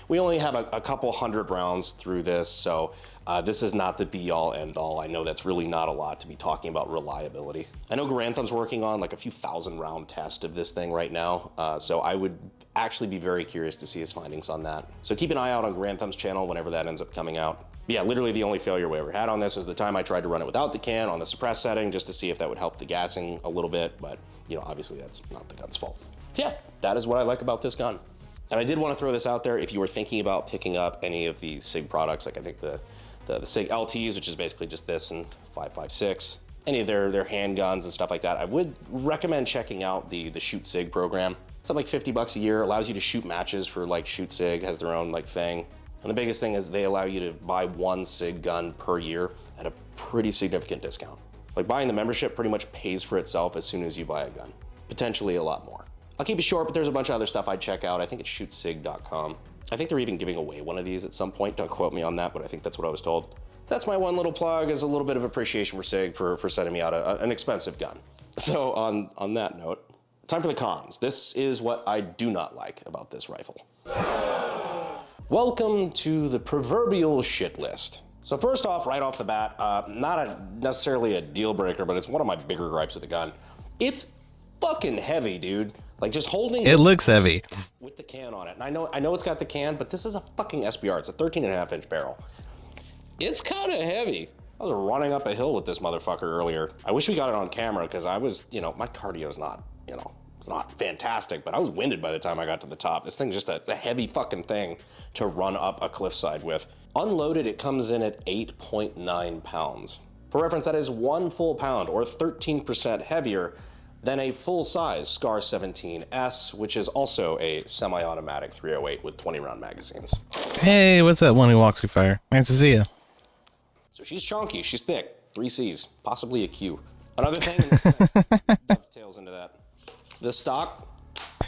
We only have a couple hundred rounds through this, so this is not the be-all, end-all. I know that's really not a lot to be talking about reliability. I know Garanthum's working on like a few thousand round test of this thing right now, so I would actually be very curious to see his findings on that. So keep an eye out on Garanthum's channel whenever that ends up coming out. But yeah, literally the only failure we ever had on this is the time I tried to run it without the can on the suppress setting just to see if that would help the gassing a little bit, but you know, obviously that's not the gun's fault. Yeah, that is what I like about this gun. And I did want to throw this out there. If you were thinking about picking up any of the SIG products, like I think the SIG LTs, which is basically just this and 5.56, any of their handguns and stuff like that, I would recommend checking out the Shoot SIG program. It's like $50 a year, allows you to shoot matches for like Shoot SIG, has their own like thing. And the biggest thing is they allow you to buy 1 SIG gun per year at a pretty significant discount. Like buying the membership pretty much pays for itself as soon as you buy a gun. potentially a lot more. I'll keep it short, but there's a bunch of other stuff I'd check out. I think it's shootsig.com. I think they're even giving away one of these at some point. Don't quote me on that, but I think that's what I was told. That's my one little plug, is a little bit of appreciation for SIG for sending me out an expensive gun. So on that note, time for the cons. This is what I do not like about this rifle. Welcome to the proverbial shit list. So first off, right off the bat, not necessarily a deal breaker, but it's one of my bigger gripes with the gun. It's fucking heavy, dude. Like, just holding It looks heavy. with the can on it. And I know it's got the can, but this is a fucking SBR. It's a 13.5-inch barrel. It's kind of heavy. I was running up a hill with this motherfucker earlier. I wish we got it on camera, because I was, my cardio's not, it's not fantastic, but I was winded by the time I got to the top. This thing's just a heavy fucking thing to run up a cliffside with. Unloaded, it comes in at 8.9 pounds. For reference, that is 1 full pound, or 13% heavier than a full-size SCAR 17S, which is also a semi-automatic 308 with 20-round magazines. Hey, what's up, one who walks through fire? Nice to see you. So she's chunky, she's thick, 3 C's, possibly a Q. Another thing that dovetails into that. The stock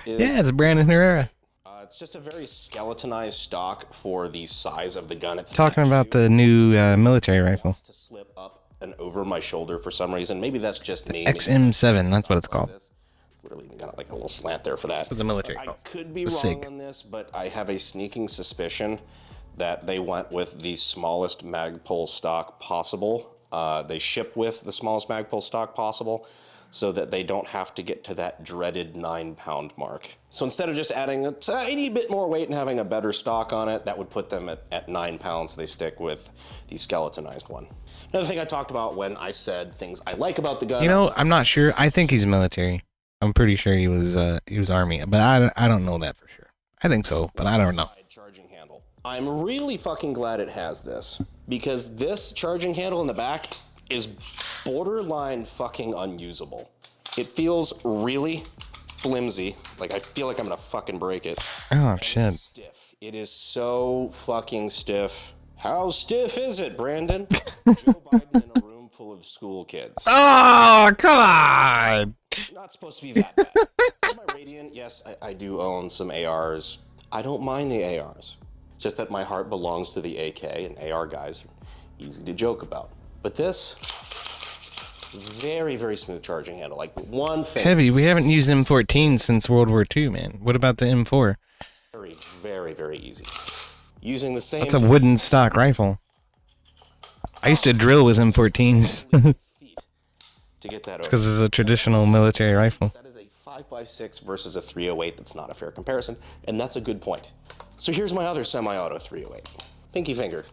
is... Yeah, it's Brandon Herrera. It's just a very skeletonized stock for the size of the gun. It's Talking about the new military rifle. to slip up and over my shoulder for some reason. Maybe that's just me. XM7, that's what it's called. It's literally even got like a little slant there for that. For the military. I could be The wrong SIG. on this, but I have a sneaking suspicion that they went with the smallest Magpul stock possible. They ship with the smallest Magpul stock possible, so that they don't have to get to that dreaded 9-pound mark. So instead of just adding a tiny bit more weight and having a better stock on it, that would put them at 9 pounds. They stick with the skeletonized one. Another thing I talked about when I said things I like about the gun. I'm not sure. I think he's military. I'm pretty sure he was Army, but I don't know that for sure. I think so, but I don't know. Charging handle. I'm really fucking glad it has this, because this charging handle in the back is borderline fucking unusable. It feels really flimsy. Like, I feel like I'm gonna fucking break it. Oh, shit. Stiff. It is so fucking stiff. How stiff is it, Brandon? Joe Biden in a room full of school kids. Oh, come on! Not supposed to be that bad. My Radiant, yes, I do own some ARs. I don't mind the ARs. Just that my heart belongs to the AK, and AR guys are easy to joke about. But this, very, very smooth charging handle. Like, one thing. Heavy. We haven't used M14 since World War II, man. What about the M4? Very, very, very easy. Using the same... That's a wooden stock rifle. I used to drill with M14s. to get that over. Because it's a traditional military rifle. That is a 5.56 versus a 308. That's not a fair comparison, and that's a good point. So here's my other semi-auto 308. Pinky finger.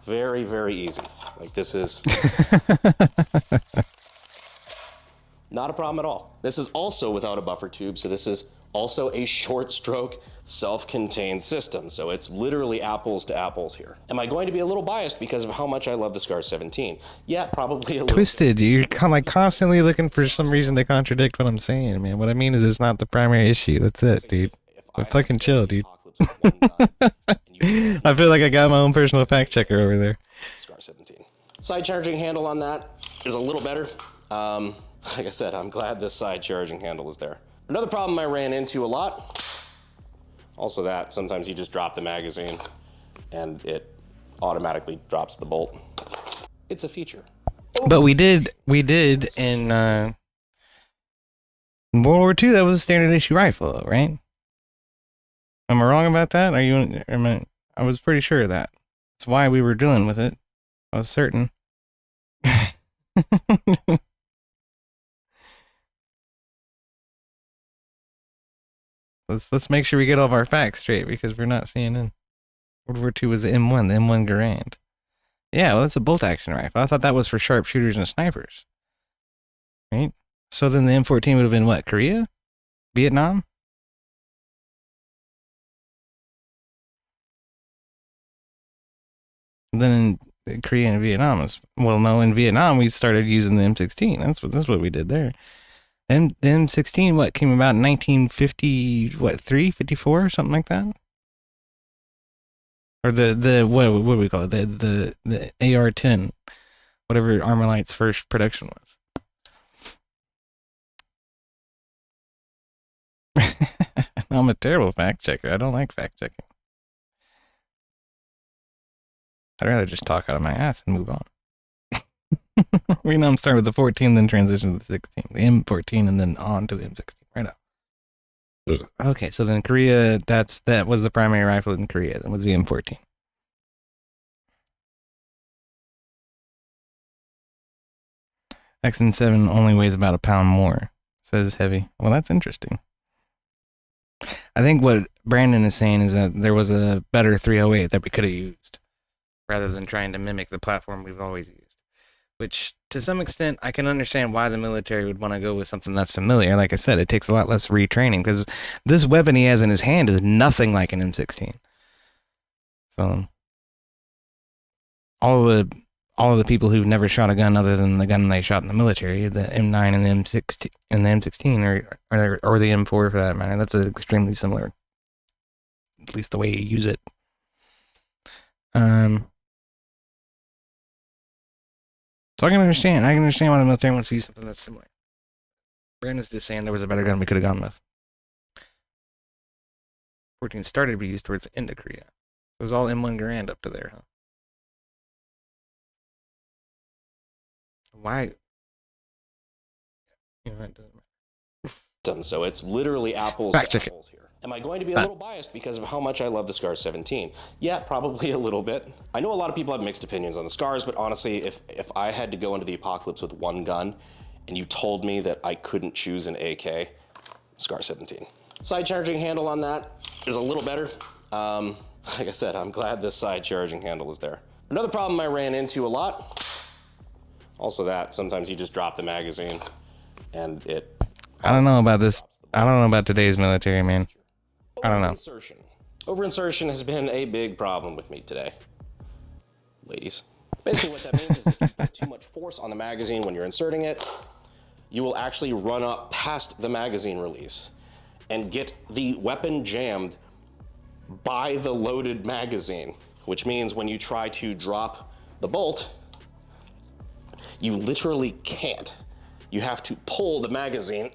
Very, very easy. Like, this is not a problem at all. This is also without a buffer tube, so this is also a short stroke, self-contained system. So it's literally apples to apples here. Am I going to be a little biased because of how much I love the SCAR 17? Yeah, probably a little. Twisted. You're kind of like constantly looking for some reason to contradict what I'm saying, man. What I mean is it's not the primary issue. That's it, dude. But fucking chill, dude. I feel like I got my own personal fact checker over there. SCAR 17. Side charging handle on that is a little better. Like I said, I'm glad this side charging handle is there. Another problem I ran into a lot, also that sometimes you just drop the magazine and it automatically drops the bolt. It's a feature. But we did in World War II, that was a standard issue rifle, right? Am I wrong about that? I was pretty sure of that. That's why we were dealing with it. I was certain. Let's make sure we get all of our facts straight, because we're not CNN. World War II was the M1, the M1 Garand. Yeah, well, that's a bolt action rifle. I thought that was for sharpshooters and snipers. Right? So then the M14 would have been what? Korea? Vietnam? Then in Korea and Vietnam is, well, no, in Vietnam we started using the M16. That's what we did there. And the M16, what, came about in 1950, what, 54 or something like that? Or what do we call it? The AR-10, whatever Armalite's first production was. I'm a terrible fact checker. I don't like fact checking. I'd rather just talk out of my ass and move on. We know I'm starting with the 14, then transition to the 16, the M14, and then on to the M16 right now. Okay, so then Korea, that was the primary rifle in Korea. That was the M14. XM7 only weighs about a pound more, says Heavy. Well, that's interesting. I think what Brandon is saying is that there was a better 308 that we could have used, rather than trying to mimic the platform we've always used. Which, to some extent, I can understand why the military would want to go with something that's familiar. Like I said, it takes a lot less retraining, because this weapon he has in his hand is nothing like an M16. So, all of the people who've never shot a gun other than the gun they shot in the military, the M9 and the M16, or the M4 for that matter, that's extremely similar. At least the way you use it. So I can understand why the military wants to use something that's similar. Brandon's just saying there was a better gun we could have gone with. 14 started to be used towards the end of Korea. It was all M1 Garand up to there, huh? Why? You know, it doesn't matter. So it's literally apples to apples here. Am I going to be a little biased because of how much I love the Scar 17? Yeah, probably a little bit. I know a lot of people have mixed opinions on the Scars, but honestly, if I had to go into the apocalypse with one gun and you told me that I couldn't choose an AK, Scar 17. Side charging handle on that is a little better. Like I said, I'm glad this side charging handle is there. Another problem I ran into a lot, also that sometimes you just drop the magazine and it... I don't know about this. I don't know about today's military, man. I don't know. Overinsertion has been a big problem with me today. Ladies. Basically what that means is if you put too much force on the magazine when you're inserting it, you will actually run up past the magazine release and get the weapon jammed by the loaded magazine, which means when you try to drop the bolt, you literally can't. You have to pull the magazine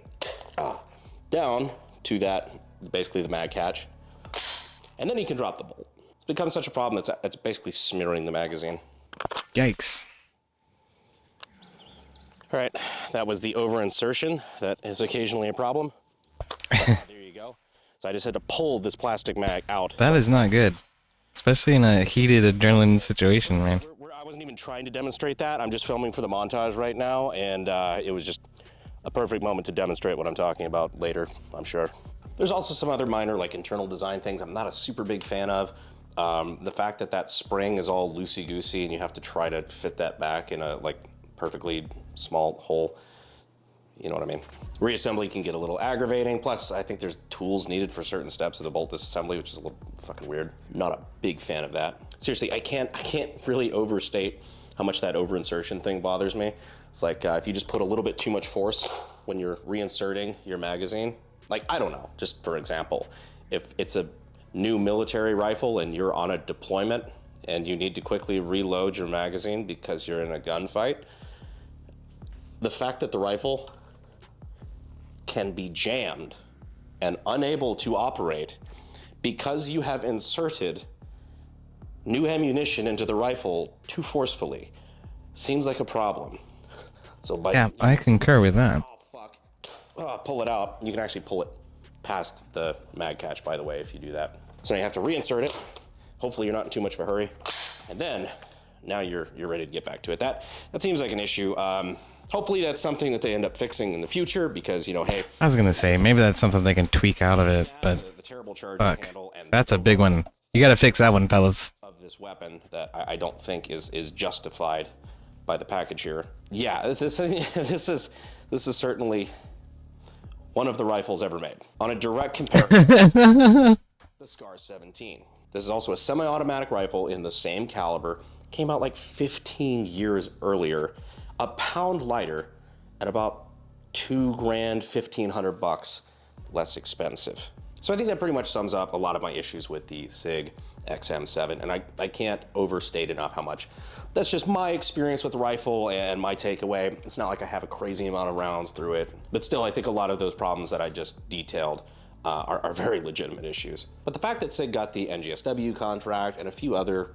down to that, basically the mag catch, and then you can drop the bolt. It's become such a problem that it's basically smearing the magazine. Yikes. All right, that was the over-insertion. That is occasionally a problem. There you go. So I just had to pull this plastic mag out. That is not good. Especially in a heated adrenaline situation, man. I wasn't even trying to demonstrate that. I'm just filming for the montage right now, and it was just a perfect moment to demonstrate what I'm talking about later, I'm sure. There's also some other minor, like internal design things I'm not a super big fan of. The fact that that spring is all loosey-goosey and you have to try to fit that back in a perfectly small hole. You know what I mean? Reassembly can get a little aggravating. Plus, I think there's tools needed for certain steps of the bolt disassembly, which is a little fucking weird. Not a big fan of that. Seriously, I can't really overstate how much that over-insertion thing bothers me. It's like if you just put a little bit too much force when you're reinserting your magazine. Like, I don't know, just for example, if it's a new military rifle and you're on a deployment and you need to quickly reload your magazine because you're in a gunfight, the fact that the rifle can be jammed and unable to operate because you have inserted new ammunition into the rifle too forcefully seems like a problem. So yeah, I concur with that. Pull it out. You can actually pull it past the mag catch, by the way, if you do that. So you have to reinsert it. Hopefully you're not in too much of a hurry. And then now you're ready to get back to it. That seems like an issue. Hopefully that's something that they end up fixing in the future because, you know, hey. I was gonna say maybe that's something they can tweak out of it, but fuck, that's a big one. You gotta fix that one, fellas. Of this weapon that I don't think is justified by the package here. Yeah, this is certainly one of the rifles ever made. On a direct comparison, the Scar 17. This is also a semi-automatic rifle in the same caliber. Came out like 15 years earlier. A pound lighter at about $2,000, $1,500 less expensive. So I think that pretty much sums up a lot of my issues with the SIG XM7, and I can't overstate enough how much. That's just my experience with the rifle and my takeaway. It's not like I have a crazy amount of rounds through it, but still I think a lot of those problems that I just detailed are very legitimate issues. But the fact that SIG got the NGSW contract and a few other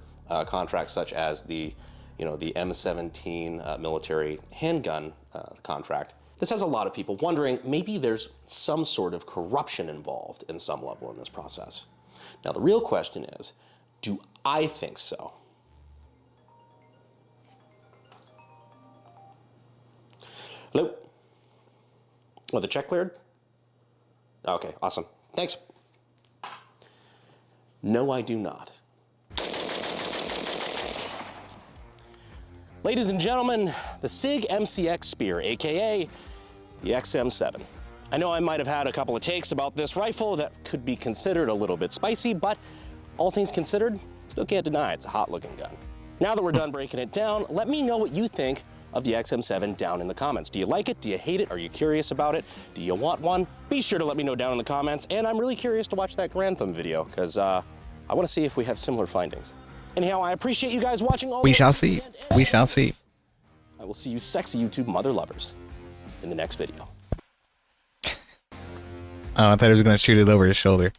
contracts such as the M17 military handgun contract, this has a lot of people wondering maybe there's some sort of corruption involved in some level in this process. Now the real question is, do I think so? Hello? Oh, the check cleared? Okay, awesome. Thanks. No, I do not. Ladies and gentlemen, the SIG MCX Spear, aka the XM7. I know I might have had a couple of takes about this rifle that could be considered a little bit spicy, but all things considered, still can't deny it's a hot looking gun. Now that we're done breaking it down, let me know what you think of the XM7 down in the comments. Do you like it? Do you hate it? Are you curious about it? Do you want one? Be sure to let me know down in the comments, and I'm really curious to watch that Grantham video, because I want to see if we have similar findings. Anyhow, I appreciate you guys watching all. We shall see. We shall see. I will see you sexy YouTube mother lovers in the next video. Oh, I thought he was gonna shoot it over his shoulder.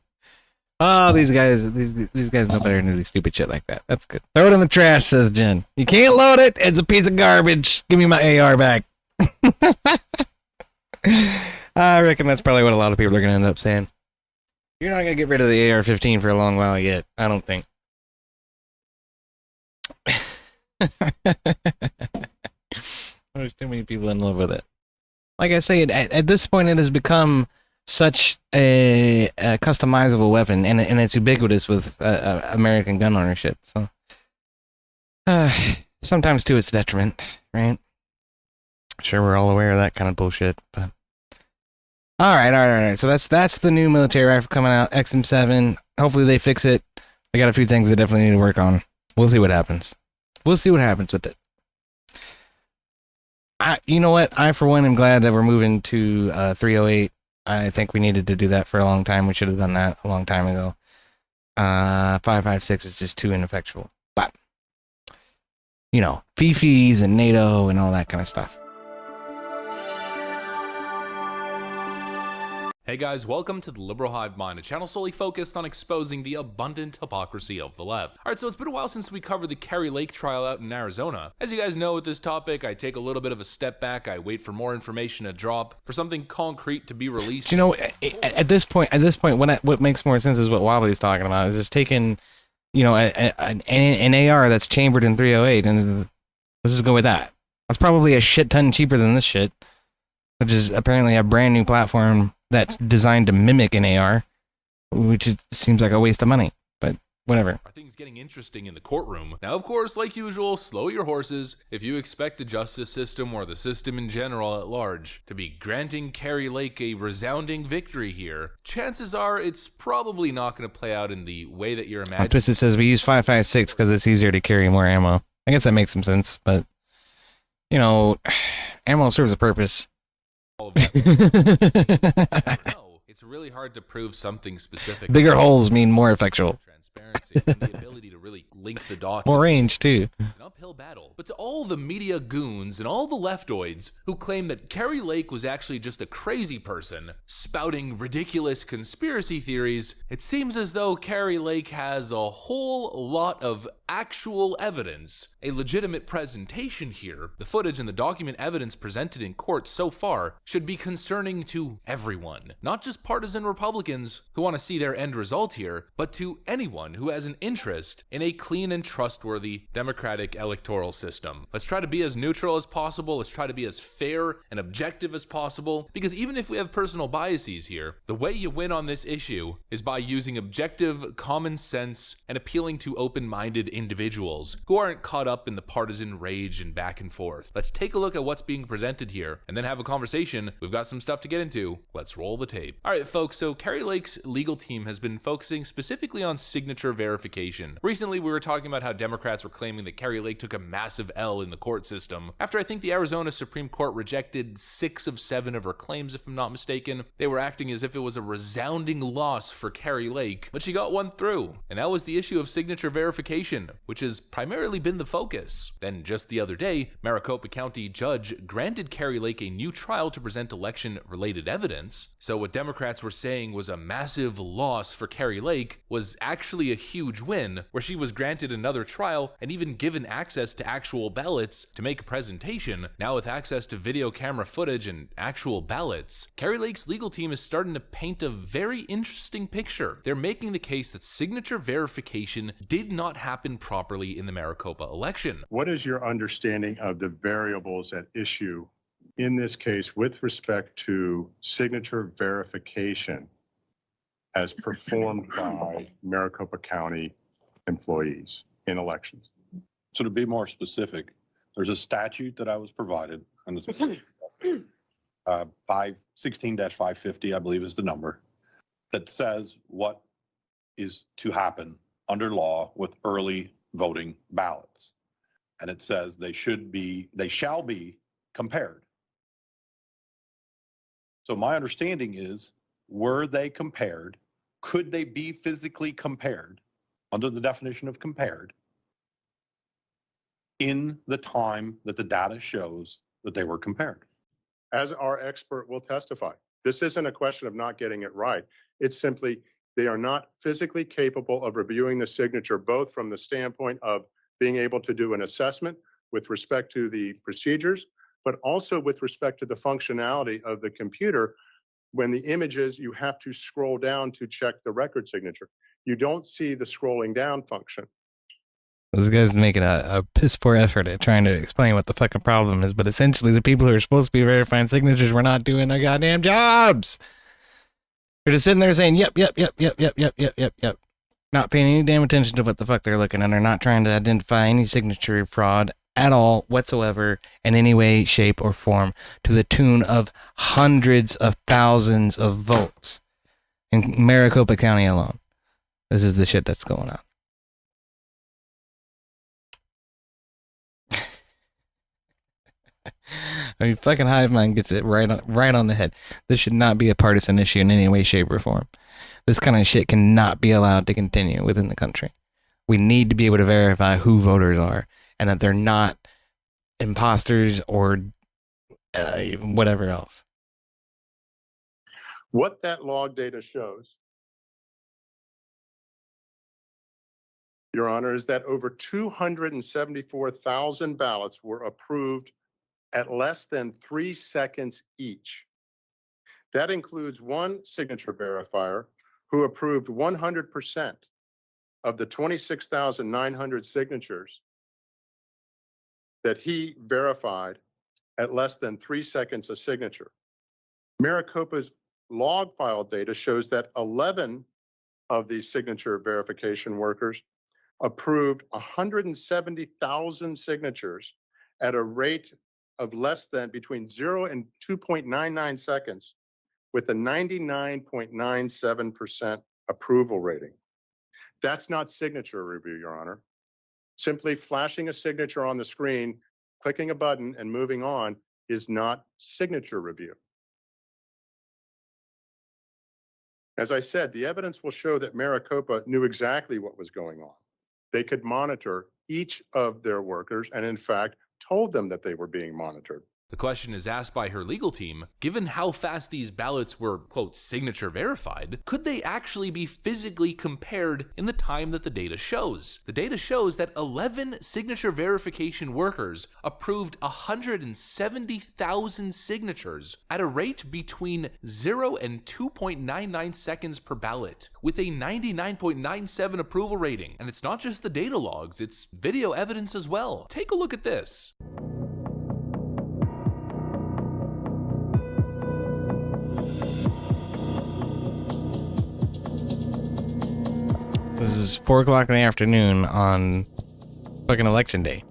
Oh, these guys know better than to do stupid shit like that. That's good. Throw it in the trash, says Jen. You can't load it. It's a piece of garbage. Give me my AR back. I reckon that's probably what a lot of people are gonna end up saying. You're not gonna get rid of the AR-15 for a long while yet. I don't think. There's too many people in love with it. Like I say, at this point, it has become such a customizable weapon, and it's ubiquitous with American gun ownership. So sometimes to its detriment, right? Sure, we're all aware of that kind of bullshit. But all right. So that's the new military rifle coming out, XM7. Hopefully they fix it. They got a few things they definitely need to work on. We'll see what happens. We'll see what happens with it. You know what? I, for one, am glad that we're moving to 308. I think we needed to do that for a long time. We should have done that a long time ago. 5.56 is just too ineffectual. But, you know, FIFIs and NATO and all that kind of stuff. Hey guys, welcome to the Liberal Hive Mind, a channel solely focused on exposing the abundant hypocrisy of the left. Alright, so it's been a while since we covered the Kari Lake trial out in Arizona. As you guys know with this topic, I take a little bit of a step back, I wait for more information to drop, for something concrete to be released. You know, at this point, what makes more sense is what Wobbly's talking about, is just taking, you know, an AR that's chambered in 308, and let's just go with that. That's probably a shit ton cheaper than this shit, which is apparently a brand new platform that's designed to mimic an AR, which seems like a waste of money, but whatever. Are things getting interesting in the courtroom? Now, of course, like usual, slow your horses. If you expect the justice system or the system in general at large to be granting Kari Lake a resounding victory here, chances are it's probably not going to play out in the way that you're imagining. Twisted says we use 5.56 because it's easier to carry more ammo. I guess that makes some sense, but, you know, ammo serves a purpose. It's really hard to prove something specific. Bigger holes mean more effectual. Transparency and the ability to really link the dots. More range too. It's an uphill battle. But to all the media goons and all the leftoids who claim that Kari Lake was actually just a crazy person spouting ridiculous conspiracy theories, it seems as though Kari Lake has a whole lot of actual evidence, a legitimate presentation here. The footage and the document evidence presented in court so far should be concerning to everyone, not just partisan Republicans who want to see their end result here, but to anyone who has an interest in a clean and trustworthy democratic electoral system. Let's try to be as neutral as possible. Let's try to be as fair and objective as possible, because even if we have personal biases here, the way you win on this issue is by using objective common sense and appealing to open-minded individuals who aren't caught up in the partisan rage and back and forth. Let's take a look at what's being presented here and then have a conversation. We've got some stuff to get into. Let's roll the tape. All right, folks, so Kari Lake's legal team has been focusing specifically on signature signature verification. Recently, we were talking about how Democrats were claiming that Kari Lake took a massive L in the court system. After I think the Arizona Supreme Court rejected 6 of 7 of her claims, if I'm not mistaken, they were acting as if it was a resounding loss for Kari Lake, but she got one through. And that was the issue of signature verification, which has primarily been the focus. Then just the other day, Maricopa County judge granted Kari Lake a new trial to present election-related evidence. So what Democrats were saying was a massive loss for Kari Lake was actually a huge win, where she was granted another trial and even given access to actual ballots to make a presentation. Now with access to video camera footage and actual ballots, Kari Lake's legal team is starting to paint a very interesting picture. They're making the case that signature verification did not happen properly in the Maricopa election. What is your understanding of the variables at issue in this case with respect to signature verification as performed by Maricopa County employees in elections? So to be more specific, there's a statute that I was provided, and it's 16-550, I believe is the number, that says what is to happen under law with early voting ballots. And it says they shall be compared. So my understanding is, were they compared? Could they be physically compared under the definition of compared in the time that the data shows that they were compared? As our expert will testify, this isn't a question of not getting it right. It's simply they are not physically capable of reviewing the signature, both from the standpoint of being able to do an assessment with respect to the procedures, but also with respect to the functionality of the computer. When the images, you have to scroll down to check the record signature. You don't see the scrolling down function. This guy's making a piss poor effort at trying to explain what the fucking problem is, but essentially the people who are supposed to be verifying signatures were not doing their goddamn jobs. They're just sitting there saying, yep. Not paying any damn attention to what the fuck they're looking at. They're not trying to identify any signature fraud at all whatsoever in any way, shape, or form to the tune of hundreds of thousands of votes in Maricopa County alone. This is the shit that's going on. I mean, fucking Hive Mind gets it right on the head. This should not be a partisan issue in any way, shape, or form. This kind of shit cannot be allowed to continue within the country. We need to be able to verify who voters are and that they're not imposters or whatever else. What that log data shows, Your Honor, is that over 274,000 ballots were approved at less than 3 seconds each. That includes one signature verifier who approved 100% of the 26,900 signatures that he verified at less than 3 seconds a signature. Maricopa's log file data shows that 11 of these signature verification workers approved 170,000 signatures at a rate of less than between 0 and 2.99 seconds with a 99.97% approval rating. That's not signature review, Your Honor. Simply flashing a signature on the screen, clicking a button, and moving on is not signature review. As I said, the evidence will show that Maricopa knew exactly what was going on. They could monitor each of their workers and, in fact, told them that they were being monitored. The question is asked by her legal team, given how fast these ballots were, quote, signature verified, could they actually be physically compared in the time that the data shows? The data shows that 11 signature verification workers approved 170,000 signatures at a rate between 0 and 2.99 seconds per ballot, with a 99.97 approval rating. And it's not just the data logs, it's video evidence as well. Take a look at this. This is 4 o'clock in the afternoon on fucking election day.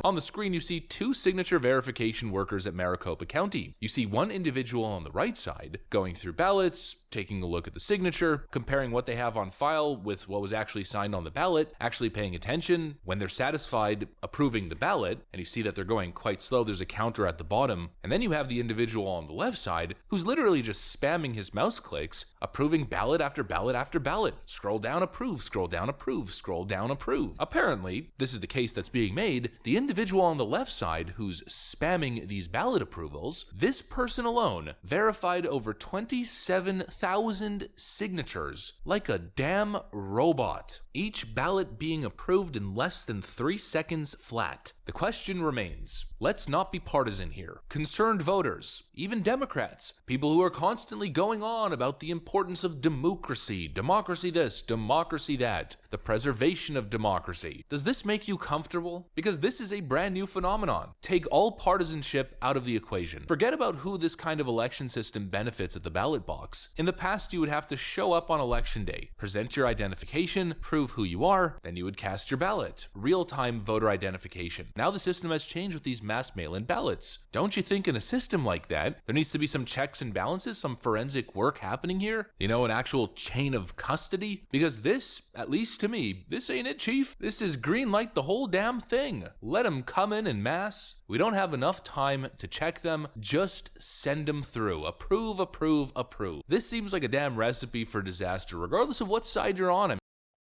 On the screen, you see two signature verification workers at Maricopa County. You see one individual on the right side going through ballots, taking a look at the signature, comparing what they have on file with what was actually signed on the ballot, actually paying attention. When they're satisfied, approving the ballot, and you see that they're going quite slow, there's a counter at the bottom. And then you have the individual on the left side who's literally just spamming his mouse clicks, approving ballot after ballot after ballot. Scroll down, approve, scroll down, approve, scroll down, approve. Apparently, this is the case that's being made. The individual on the left side who's spamming these ballot approvals, this person alone verified over 27,000 signatures like a damn robot. Each ballot being approved in less than 3 seconds flat. The question remains, let's not be partisan here. Concerned voters, even Democrats, people who are constantly going on about the importance of democracy, democracy this, democracy that, the preservation of democracy. Does this make you comfortable? Because this is a brand new phenomenon. Take all partisanship out of the equation. Forget about who this kind of election system benefits at the ballot box. In the past, you would have to show up on election day, present your identification, prove who you are, then you would cast your ballot. Real-time voter identification. Now the system has changed with these mass mail-in ballots. Don't you think in a system like that, there needs to be some checks and balances, some forensic work happening here? You know, an actual chain of custody? Because this, at least to me, this ain't it, Chief. This is green light the whole damn thing. Let them come in mass. We don't have enough time to check them. Just send them through. Approve, approve, approve. This seems like a damn recipe for disaster, regardless of what side you're on.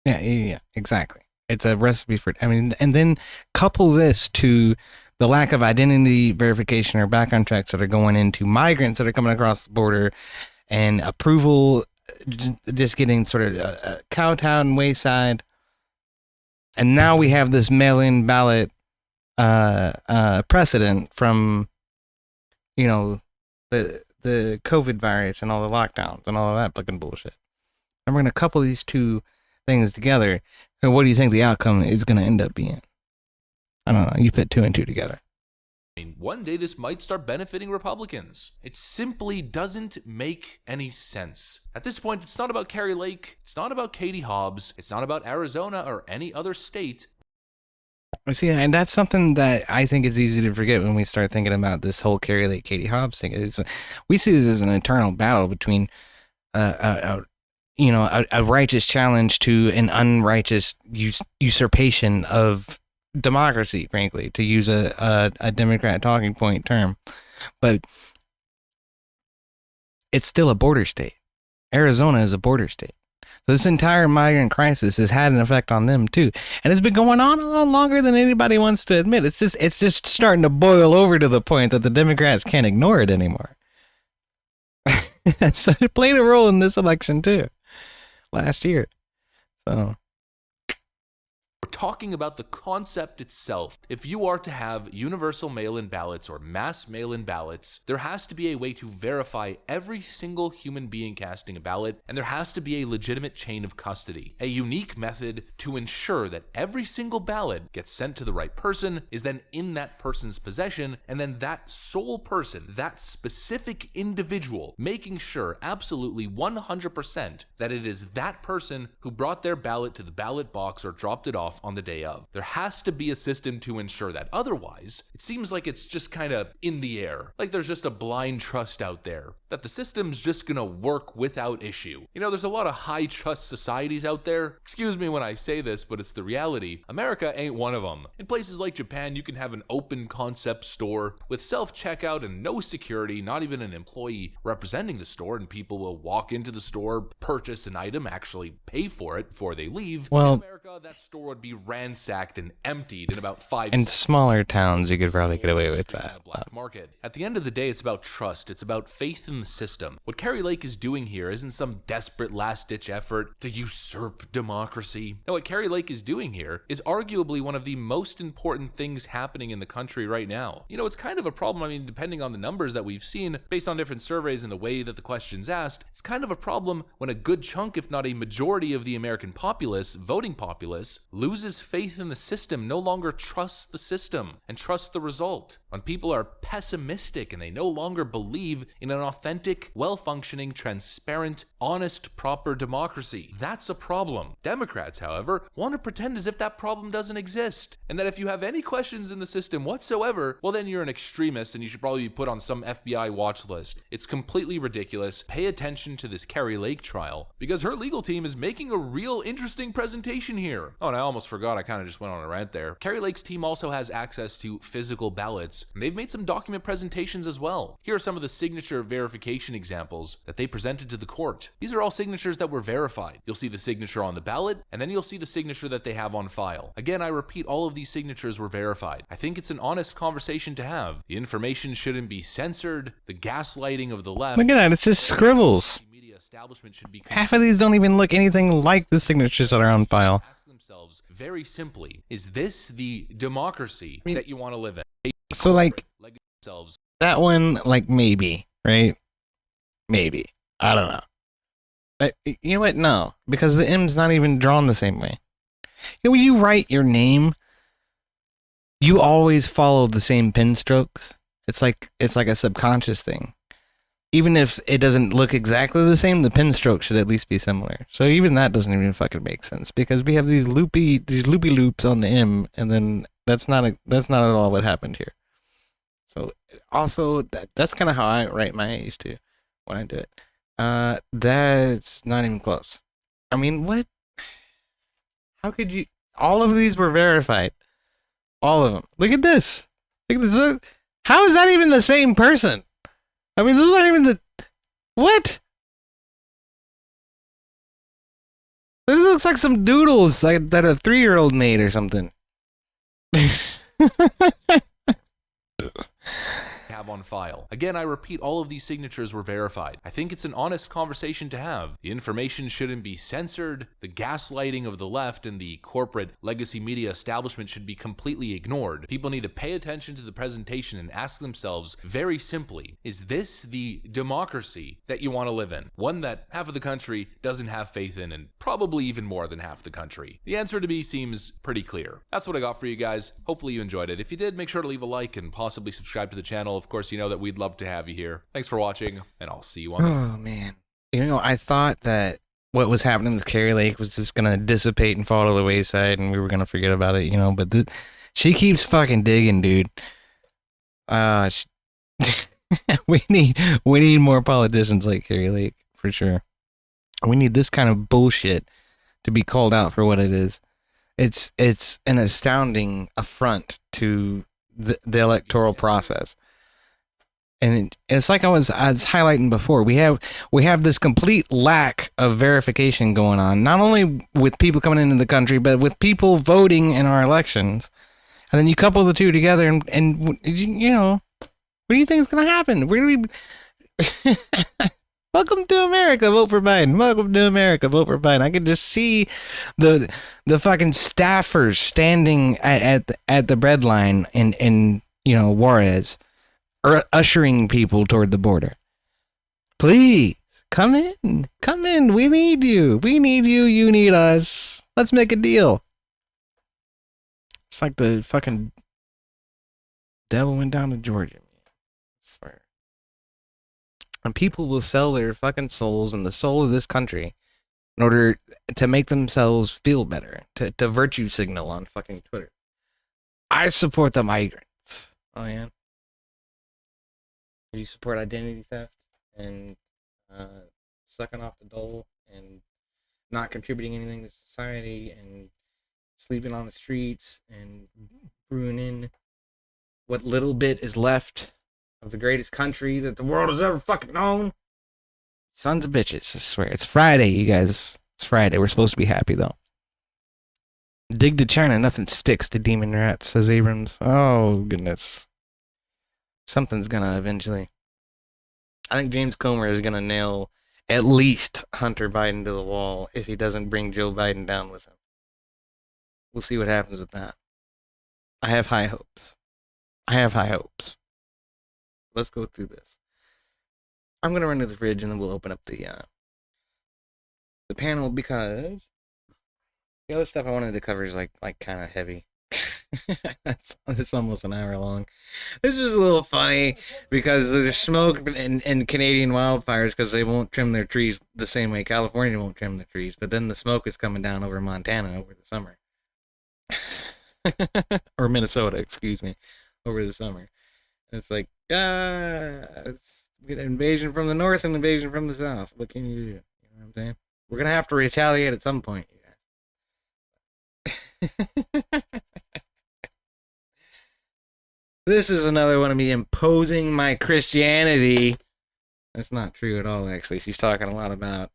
Yeah, exactly. It's a recipe for, and then couple this to the lack of identity verification or background checks that are going into migrants that are coming across the border, and approval just getting sort of kowtowed and wayside. And now we have this mail-in ballot precedent from, the COVID virus and all the lockdowns and all of that fucking bullshit. And we're going to couple these two things together. And what do you think the outcome is going to end up being? I don't know. You put 2 and 2 together. I mean, one day this might start benefiting Republicans. It simply doesn't make any sense. At this point, it's not about Kari Lake. It's not about Katie Hobbs. It's not about Arizona or any other state. See, and that's something that I think is easy to forget when we start thinking about this whole Kari Lake, Katie Hobbs thing. We see this as an eternal battle between a righteous challenge to an unrighteous usurpation of democracy, frankly, to use a Democrat talking point term. But it's still a border state. Arizona is a border state. So this entire migrant crisis has had an effect on them too. And it's been going on a lot longer than anybody wants to admit. It's just starting to boil over to the point that the Democrats can't ignore it anymore. So it played a role in this election too, last year. So we're talking about the concept itself. If you are to have universal mail-in ballots or mass mail-in ballots, there has to be a way to verify every single human being casting a ballot, and there has to be a legitimate chain of custody, a unique method to ensure that every single ballot gets sent to the right person, is then in that person's possession, and then that sole person, that specific individual, making sure absolutely 100% that it is that person who brought their ballot to the ballot box or dropped it off on the day of. There has to be a system to ensure that. Otherwise, it seems like it's just kind of in the air. Like there's just a blind trust out there that the system's just gonna work without issue. You know, there's a lot of high trust societies out there. Excuse me when I say this, but it's the reality. America ain't one of them. In places like Japan, you can have an open concept store with self-checkout and no security, not even an employee representing the store, and people will walk into the store, purchase an item, actually pay for it before they leave. Well, in America, that store would be ransacked and emptied in about 5 in seconds. smaller towns, you could probably get away with that. Black market. At the end of the day, it's about trust. It's about faith in the system. What Kari Lake is doing here isn't some desperate last-ditch effort to usurp democracy. No, what Kari Lake is doing here is arguably one of the most important things happening in the country right now. You know, it's kind of a problem. I mean, depending on the numbers that we've seen, based on different surveys and the way that the question's asked, it's kind of a problem when a good chunk, if not a majority of the American populace, voting populace, loses faith in the system, no longer trusts the system and trusts the result. When people are pessimistic and they no longer believe in an authentic authentic, well-functioning, transparent, honest, proper democracy. That's a problem. Democrats, however, want to pretend as if that problem doesn't exist, and that if you have any questions in the system whatsoever, well then you're an extremist and you should probably be put on some FBI watch list. It's completely ridiculous. Pay attention to this Kari Lake trial, because her legal team is making a real interesting presentation here. Oh, and I almost forgot, I kind of just went on a rant there. Kari Lake's team also has access to physical ballots, and they've made some document presentations as well. Here are some of the signature verification examples that they presented to the court. These are all signatures that were verified. You'll see the signature on the ballot, and then you'll see the signature that they have on file. Again, I repeat, all of these signatures were verified. I think it's an honest conversation to have. The information shouldn't be censored. The gaslighting of the left. Look at that, it's just scribbles. Half of these don't even look anything like the signatures that are on file. Ask themselves very simply, is this the democracy that you want to live in? So like, that one, like maybe, right? Maybe. I don't know. But you know what? No, because the M's not even drawn the same way. You know, when you write your name, you always follow the same pen strokes. It's like a subconscious thing. Even if it doesn't look exactly the same, the pen stroke should at least be similar. So even that doesn't even fucking make sense, because we have these loopy loops on the M, and then that's not at all what happened here. So also that's kind of how I write my A's too when I do it. That's not even close. I mean, what? How could you? All of these were verified. All of them. Look at this. Look at this. How is that even the same person? I mean, those aren't even the... What? This looks like some doodles like that a 3-year-old made or something. Have on file. Again, I repeat, all of these signatures were verified. I think it's an honest conversation to have. The information shouldn't be censored. The gaslighting of the left and the corporate legacy media establishment should be completely ignored. People need to pay attention to the presentation and ask themselves very simply, is this the democracy that you want to live in? One that half of the country doesn't have faith in, and probably even more than half the country. The answer to me seems pretty clear. That's what I got for you guys. Hopefully you enjoyed it. If you did, make sure to leave a like and possibly subscribe to the channel. Of course, you know that we'd love to have you here. Thanks for watching, and I'll see you on the next one. Oh, man. You know, I thought that what was happening with Kari Lake was just going to dissipate and fall to the wayside, and we were going to forget about it, you know, but she keeps fucking digging, dude. We need more politicians like Kari Lake, for sure. We need this kind of bullshit to be called out for what it is. It's an astounding affront to the electoral process. And it's like I was highlighting before. We have this complete lack of verification going on, not only with people coming into the country, but with people voting in our elections. And then you couple the two together, and you know, what do you think is going to happen? We're going to be... Welcome to America, vote for Biden. Welcome to America, vote for Biden. I could just see the fucking staffers standing at the bread line in you know, Juarez, ushering people toward the border. Please come in. We need you. You need us. Let's make a deal. It's like the fucking devil went down to Georgia. I swear. And people will sell their fucking souls and the soul of this country in order to make themselves feel better, to virtue signal on fucking Twitter. I support the migrants. Oh, yeah. You support identity theft and sucking off the dole and not contributing anything to society and sleeping on the streets and ruining what little bit is left of the greatest country that the world has ever fucking known. Sons of bitches, I swear. It's Friday, you guys. It's Friday. We're supposed to be happy, though. Dig to China, nothing sticks to demon rats, says Abrams. Oh, goodness. Something's gonna eventually. I think James Comer is gonna nail at least Hunter Biden to the wall if he doesn't bring Joe Biden down with him. We'll see what happens with that. I have high hopes. Let's go through this. I'm gonna run to the fridge and then we'll open up the panel, because the other stuff I wanted to cover is like kind of heavy. It's almost an hour long. This is a little funny because there's smoke in Canadian wildfires because they won't trim their trees the same way California won't trim the trees. But then the smoke is coming down over Montana over the summer. Or Minnesota, excuse me, over the summer. It's like, it's we get an invasion from the north and invasion from the south. What can you do? You know what I'm saying? We're going to have to retaliate at some point, you guys. This is another one of me imposing my Christianity. That's not true at all, actually. She's talking a lot about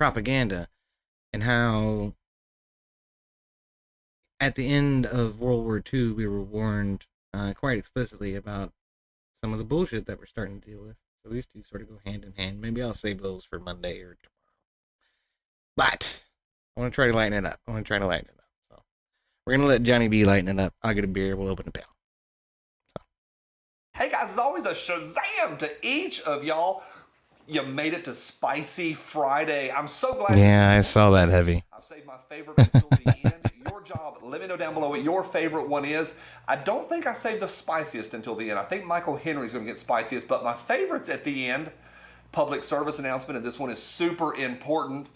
propaganda and how at the end of World War II, we were warned quite explicitly about some of the bullshit that we're starting to deal with. So these two sort of go hand in hand. Maybe I'll save those for Monday or tomorrow. But I want to try to lighten it up. So we're going to let Johnny B lighten it up. I'll get a beer. We'll open the pail. Hey guys, as always, a Shazam to each of y'all. You made it to Spicy Friday. I'm so glad. Yeah, I saw that heavy. I've saved my favorite until the end. Your job, let me know down below what your favorite one is. I don't think I saved the spiciest until the end. I think Michael Henry's going to get spiciest, but my favorite's at the end. Public service announcement, and this one is super important.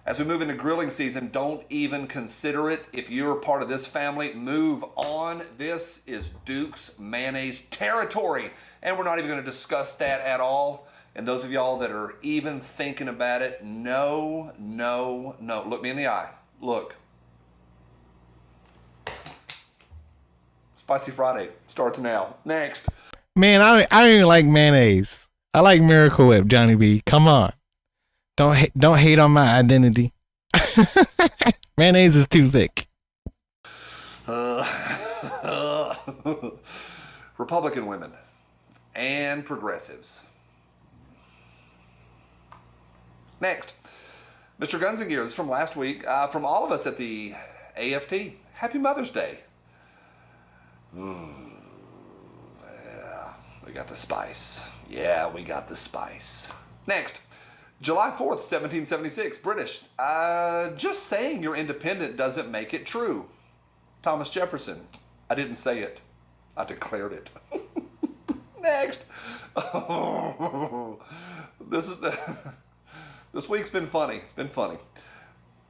As we move into grilling season, don't even consider it. If you're part of this family, move on. This is Duke's mayonnaise territory, and we're not even going to discuss that at all. And those of y'all that are even thinking about it, no. Look me in the eye. Look. Spicy Friday starts now. Next. Man, I don't even like mayonnaise. I like Miracle Whip, Johnny B. Come on. Don't hate on my identity. Mayonnaise is too thick. Republican women and progressives. Next, Mr. Guns and Gear, this is from last week, from all of us at the AFT. Happy Mother's Day. Yeah, we got the spice. Next, July 4th, 1776, British. Just saying you're independent doesn't make it true. Thomas Jefferson. I didn't say it. I declared it. Next. This week's been funny. It's been funny.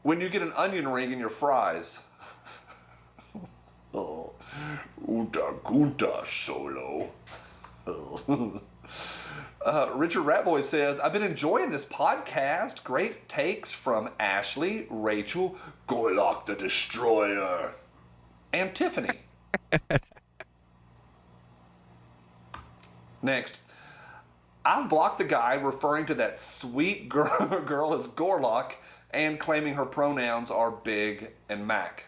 When you get an onion ring in your fries. Oh, Unta Gunta Solo. Richard Ratboy says, I've been enjoying this podcast. Great takes from Ashley, Rachel, Gorlock the Destroyer, and Tiffany. Next. I've blocked the guy referring to that sweet girl as Gorlock and claiming her pronouns are Big and Mac.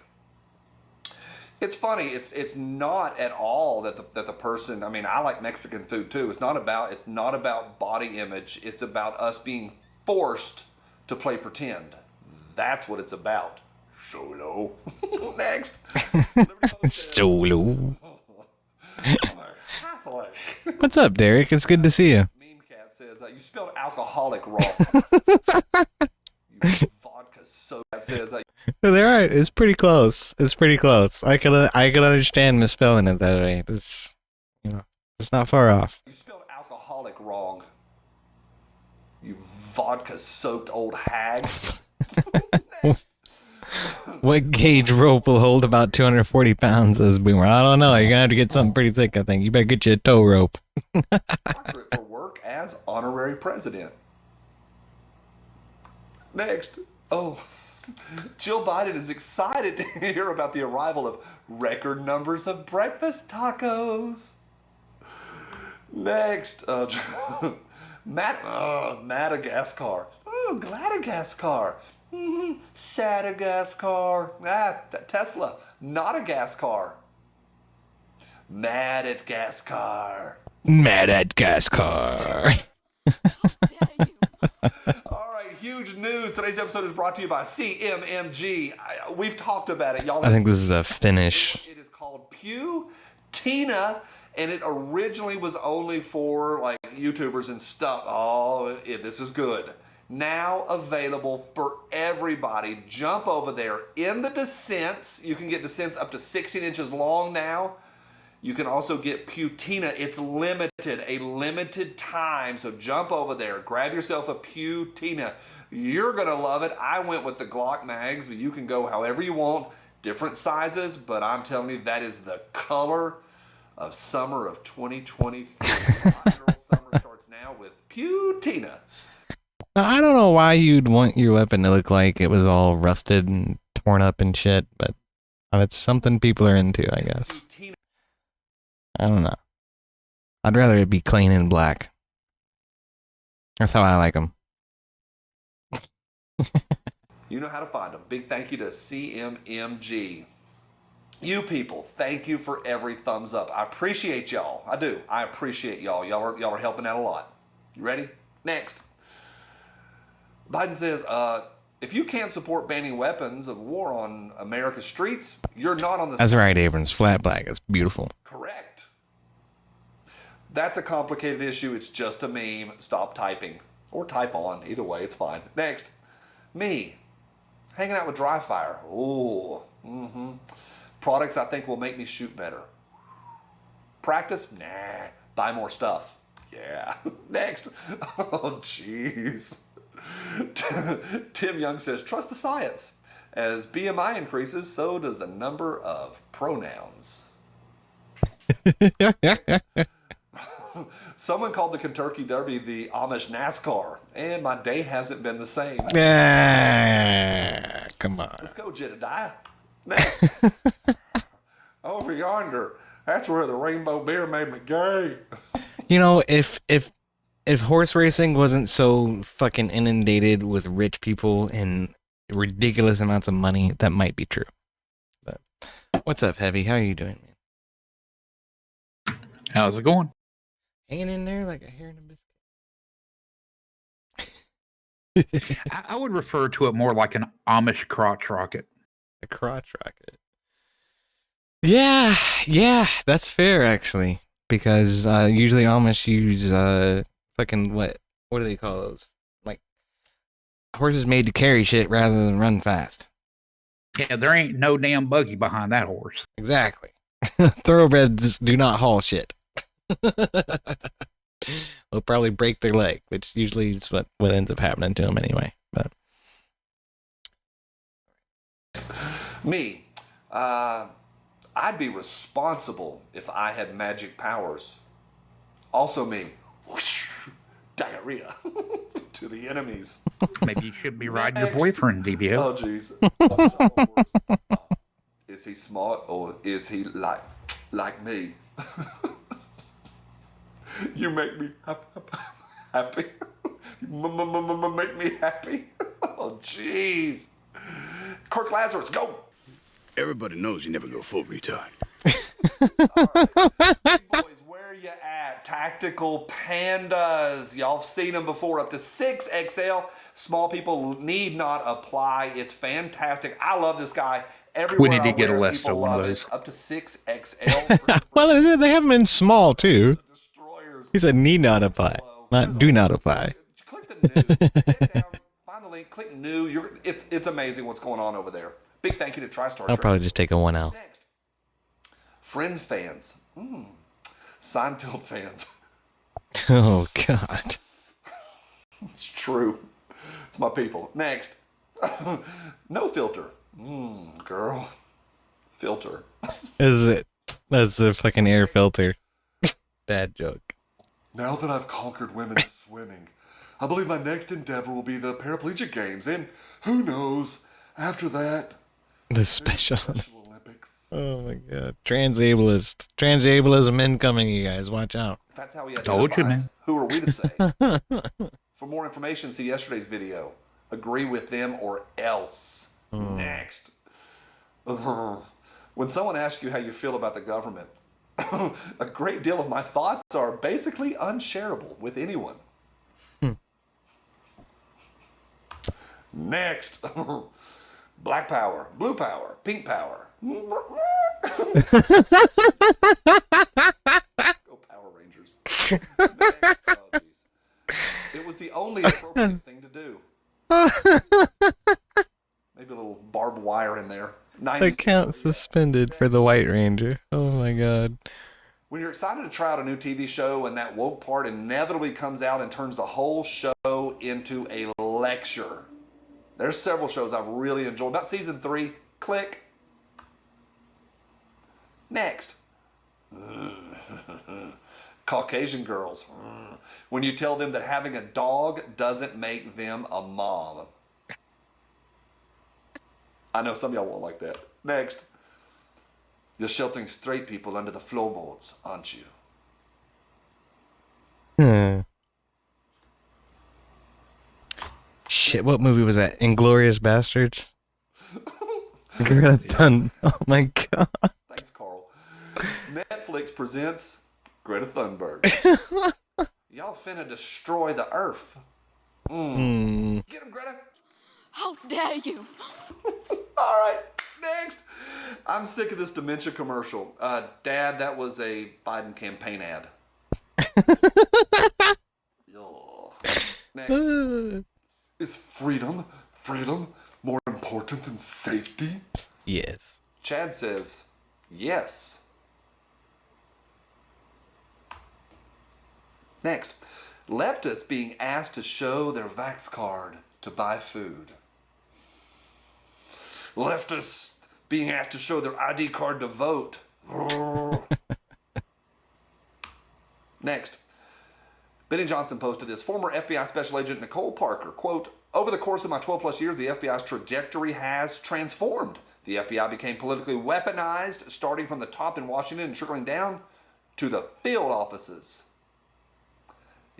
It's funny. It's not at all that the person. I mean, I like Mexican food too. It's not about body image. It's about us being forced to play pretend. That's what it's about. Solo. Next. Solo. What's up, Derek? It's good to see you. Meme Cat says you spelled alcoholic wrong. You vodka soda says. They're right. It's pretty close. I can understand misspelling it that way. It's not far off. You spelled alcoholic wrong. You vodka-soaked old hag. What gauge rope will hold about 240 pounds, says Boomer? I don't know. You're going to have to get something pretty thick, I think. You better get you a tow rope. Doctorate for work as honorary president. Next. Oh, Jill Biden is excited to hear about the arrival of record numbers of breakfast tacos. Next. Madagascar. Oh, Gladagascar. Sadagascar. Tesla. Not a gas car. Mad at gas car. All right, huge news. Today's episode is brought to you by CMMG. We've talked about it, y'all. I think this is a finish. It is called Pew Tina, and it originally was only for like YouTubers and stuff. Oh, this is good. now available for everybody. Jump over there. In the descents, you can get descents up to 16 inches long now. You can also get Putina. It's limited, a limited time. So jump over there. Grab yourself a Putina. You're going to love it. I went with the Glock mags. You can go however you want, different sizes, but I'm telling you, that is the color of summer of 2023. Hot Girl Summer starts now with Putina. Now, I don't know why you'd want your weapon to look like it was all rusted and torn up and shit, but it's something people are into, I guess. I don't know. I'd rather it be clean and black. That's how I like them. You know how to find them. Big thank you to CMMG. You people, thank you for every thumbs up. I appreciate y'all. I do. I appreciate y'all. Y'all are helping out a lot. You ready? Next. Biden says, if you can't support banning weapons of war on America's streets, you're not on the That's right, Abrams. Flat black. It's beautiful. Correct. That's a complicated issue. It's just a meme. Stop typing. Or type on. Either way, it's fine. Next. Me. Hanging out with dry fire. Ooh. Products I think will make me shoot better. Practice? Nah. Buy more stuff. Yeah. Next. Oh, jeez. Tim Young says, trust the science. As BMI increases, so does the number of pronouns. Someone called the Kentucky Derby the Amish NASCAR, and my day hasn't been the same. Come on. Let's go, Jedediah. Next. Over yonder, that's where the rainbow beer made me gay. You know, if horse racing wasn't so fucking inundated with rich people and ridiculous amounts of money, that might be true. But what's up, Heavy? How are you doing, man? How's it going? Hanging in there like a hair in a biscuit. I would refer to it more like an Amish crotch rocket. A crotch rocket. Yeah, that's fair actually, because usually Amish use fucking what do they call those? Like horses made to carry shit rather than run fast. Yeah, there ain't no damn buggy behind that horse. Exactly. Thoroughbreds do not haul shit. They'll probably break their leg, which usually is what ends up happening to them anyway. But me, I'd be responsible if I had magic powers. Also me, whoosh, diarrhea to the enemies. Maybe you should be riding your boyfriend, DBO. Oh, jeez. Is he smart or is he like me? You make me happy. Make me happy. Oh, jeez. Kirk Lazarus, go. Everybody knows you never go full retard. Big boys, where you at? Tactical pandas. Y'all have seen them before. Up to 6XL. Small people need not apply. It's fantastic. I love this guy. Everywhere We need to I get a wear, list people of one of love those. it. Up to 6XL. well, they have them in small too. He said need not apply, not do not apply. Click the new. Head down, find the link. Click new. It's amazing what's going on over there. Big thank you to TriStar. I'll probably just take a one out. Next. Friends fans. Seinfeld fans. Oh God. It's true. It's my people. Next. No filter. Girl. Filter. Is it? That's a fucking air filter. Bad joke. Now that I've conquered women's swimming, I believe my next endeavor will be the paraplegic games. And who knows, after that, The Special Olympics. Oh my God. Transableism incoming, you guys. Watch out. That's how he Told you, identifies. man. Who are we to say? For more information, see yesterday's video. Agree with them or else. Next. When someone asks you how you feel about the government, a great deal of my thoughts are basically unshareable with anyone. Next. Black power, blue power, pink power. Go Power Rangers. Next. Oh, geez. It was the only appropriate thing to do. Maybe a little barbed wire in there. 90s. Account suspended for the White Ranger. Oh my god. When you're excited to try out a new TV show and that woke part inevitably comes out and turns the whole show into a lecture. There's several shows I've really enjoyed. About season 3, click. Next. Caucasian girls. When you tell them that having a dog doesn't make them a mom. I know some of y'all won't like that. Next. You're sheltering straight people under the floorboards, aren't you? Shit, what movie was that? Inglourious Bastards? Greta Thunberg. Oh my god. Thanks, Carl. Netflix presents Greta Thunberg. Y'all finna destroy the earth. Get him, Greta. How dare you? All right, next. I'm sick of this dementia commercial. Dad, that was a Biden campaign ad. Next. Is freedom more important than safety? Yes. Chad says, yes. Next. Leftists being asked to show their Vax card to buy food. Leftists being asked to show their ID card to vote. Next. Benny Johnson posted this. Former FBI Special Agent Nicole Parker, quote, over the course of my 12 plus years, the FBI's trajectory has transformed. The FBI became politically weaponized, starting from the top in Washington and trickling down to the field offices.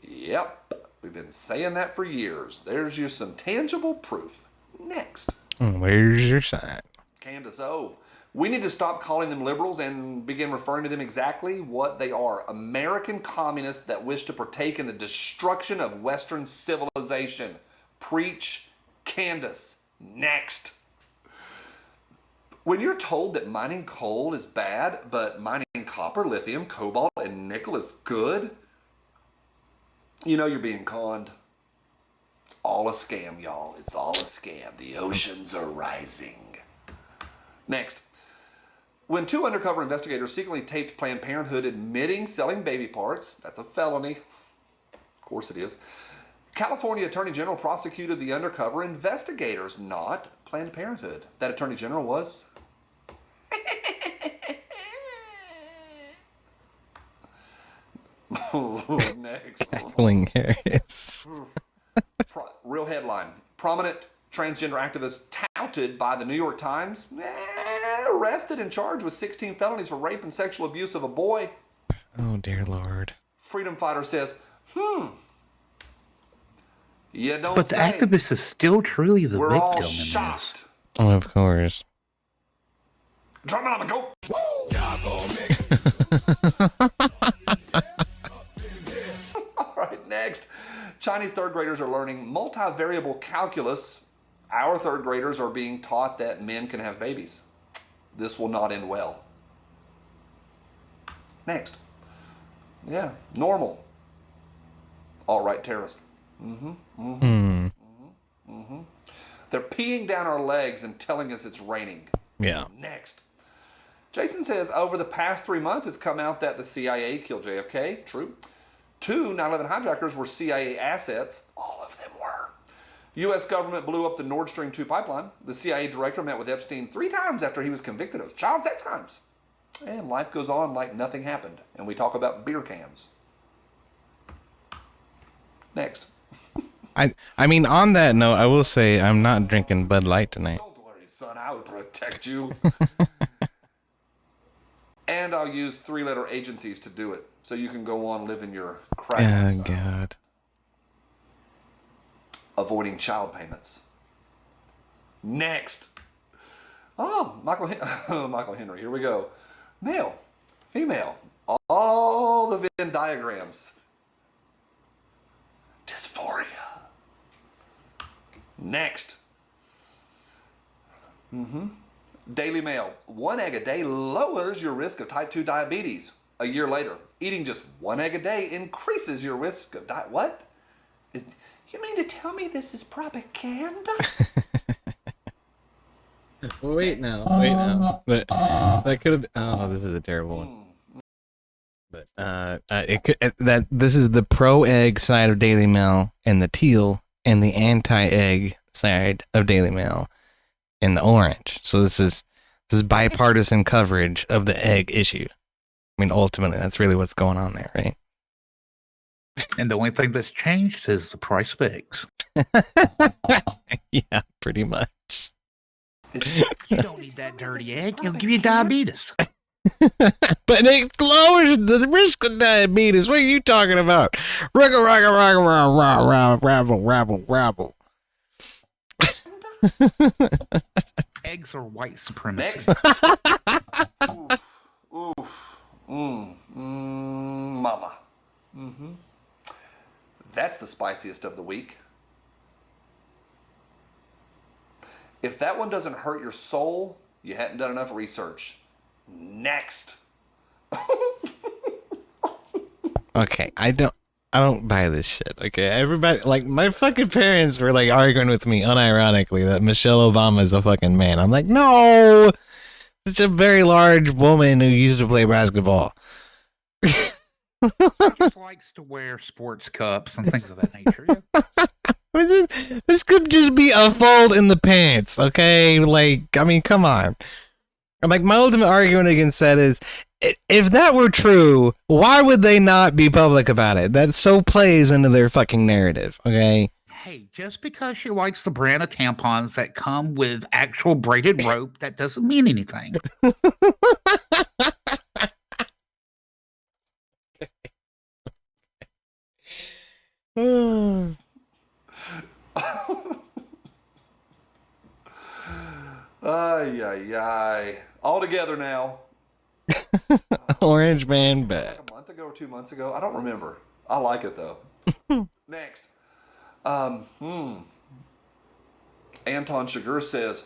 Yep, we've been saying that for years. There's you some tangible proof. Next. Where's your sign? Candace O. We need to stop calling them liberals and begin referring to them exactly what they are. American communists that wish to partake in the destruction of Western civilization. Preach, Candace. Next. When you're told that mining coal is bad, but mining copper, lithium, cobalt, and nickel is good, you know you're being conned. It's all a scam, y'all. It's all a scam. The oceans are rising. Next. When 2 undercover investigators secretly taped Planned Parenthood admitting selling baby parts, that's a felony. Of course it is. California Attorney General prosecuted the undercover investigators, not Planned Parenthood. That Attorney General was... Next. Cackling Harris. Real headline. Prominent transgender activist touted by the New York Times, arrested and charged with 16 felonies for rape and sexual abuse of a boy. Oh, dear Lord. Freedom fighter says, you don't But the say. activist is still truly the We're all victim in shocked. this. Oh, of course. Drum it on the go. All right, next. Chinese third graders are learning multivariable calculus. Our third graders are being taught that men can have babies. This will not end well. Next. Yeah, normal. Alt-right terrorist. They're peeing down our legs and telling us it's raining. Yeah. Next. Jason says, over the past 3 months, it's come out that the CIA killed JFK. True. 2 9/11 hijackers were CIA assets. All of them were. U.S. government blew up the Nord Stream 2 pipeline. The CIA director met with Epstein 3 times after he was convicted of child sex crimes. And life goes on like nothing happened. And we talk about beer cans. Next. I mean, on that note, I will say I'm not drinking Bud Light tonight. Don't worry, son. I will protect you. And I'll use 3-letter agencies to do it. So you can go on living your crap. Oh, God. Avoiding child payments. Next. Oh, Michael Henry. Here we go. Male, female, all the Venn diagrams. Dysphoria. Next. Daily Mail. 1 egg a day lowers your risk of type 2 diabetes. A year later, eating just 1 egg a day increases your risk of what? You mean to tell me this is propaganda? Wait now. But that could have. Oh, this is a terrible one. But it could that this is the pro-egg side of Daily Mail and the teal, and the anti-egg side of Daily Mail in the orange. So this is bipartisan coverage of the egg issue. I mean, ultimately, that's really what's going on there, right? And the only thing that's changed is the price of eggs. Yeah, pretty much. You don't need that dirty egg. It'll give you diabetes. But it lowers the risk of diabetes. What are you talking about? Rugga, rugga, rugga, rabble, rabble, rabble. Eggs are white supremacy. Mama. That's the spiciest of the week. If that one doesn't hurt your soul, you hadn't done enough research. Next. Okay, I don't buy this shit. Okay, everybody, like, my fucking parents were like arguing with me unironically that Michelle Obama is a fucking man. I'm like, no, it's a very large woman who used to play basketball. She just likes to wear sports cups and things of that nature. This could just be a fold in the pants, okay? Like, I mean, come on. Like, my ultimate argument against that is, if that were true, why would they not be public about it? That so plays into their fucking narrative, okay? Hey, just because she likes the brand of tampons that come with actual braided rope, that doesn't mean anything. Ay, ay, ay. All together now. Orange man bad. Like a month ago or 2 months ago? I don't remember. I like it though. Next. Anton Chigurh says,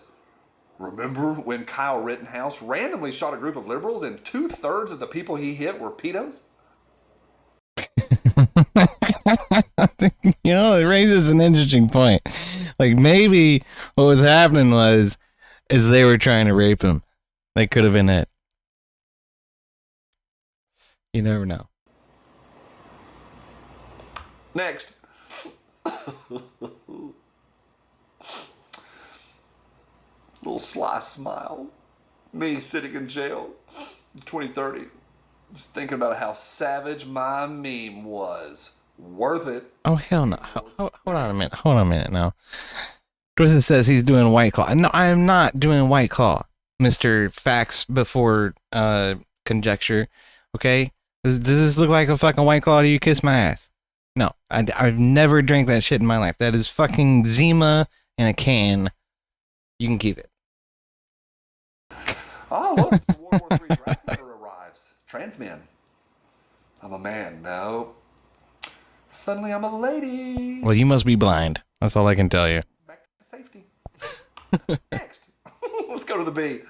remember when Kyle Rittenhouse randomly shot a group of liberals and 2/3 of the people he hit were pedos? You know, it raises an interesting point. Like, maybe what was happening is they were trying to rape him. That could have been it. You never know. Next. Little sly smile. Me sitting in jail in 2030. Just thinking about how savage my meme was. Worth it. Oh, hell no. Hold on a minute. Hold on a minute now. Twisted says he's doing White Claw. No, I am not doing White Claw, Mr. Facts before conjecture. Okay? Does this look like a fucking White Claw? Do you kiss my ass? No, I've never drank that shit in my life. That is fucking Zima in a can. You can keep it. Oh, look, the World War III draft letter arrives. Trans men. I'm a man. No. Suddenly I'm a lady. Well, you must be blind. That's all I can tell you. Back to safety. Next. Let's go to the B.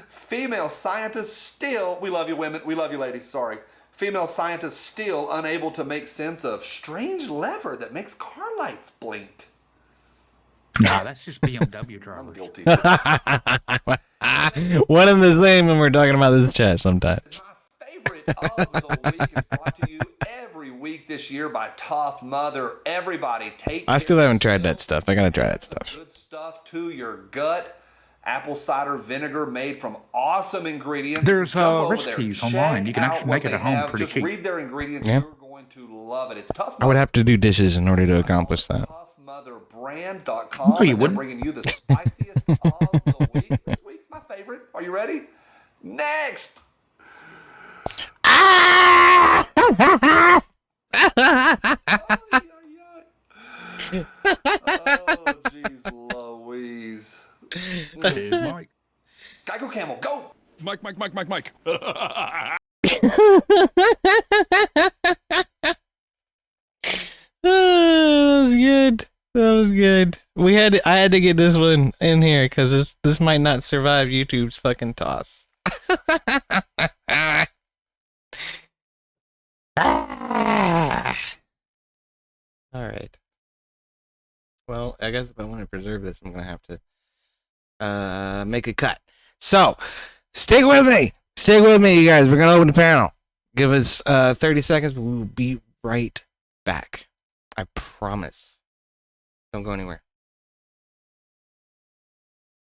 Female scientists still, we love you women, we love you ladies, sorry. Female scientists still unable to make sense of strange lever that makes car lights blink. No, that's just BMW drivers. I'm guilty. One and the same when we're talking about this chat sometimes. Favorite of the week is brought to you every week this year by Tough Mother. Everybody take I still haven't tried that stuff. I gotta try that stuff. good stuff to your gut. Apple cider vinegar made from awesome ingredients. There's Jump over there. recipes online. You can Check actually out make what it at they home have. pretty Just cheap. read their ingredients. Yeah. You're going to love it. It's Tough I would have to do dishes in order to accomplish that. toughmotherbrand.com. No, you and they're wouldn't. bringing you the spiciest of the week. This week's my favorite. Are you ready? Next. Oh, jeez Louise. Mike. Geico Camel, go! Mike. That was good. That was good. I had to get this one in here because this might not survive YouTube's fucking toss. All right. Well, I guess if I want to preserve this, I'm going to have to make a cut. So, stick with me. Stick with me, you guys. We're going to open the panel. Give us 30 seconds. We'll be right back. I promise. Don't go anywhere.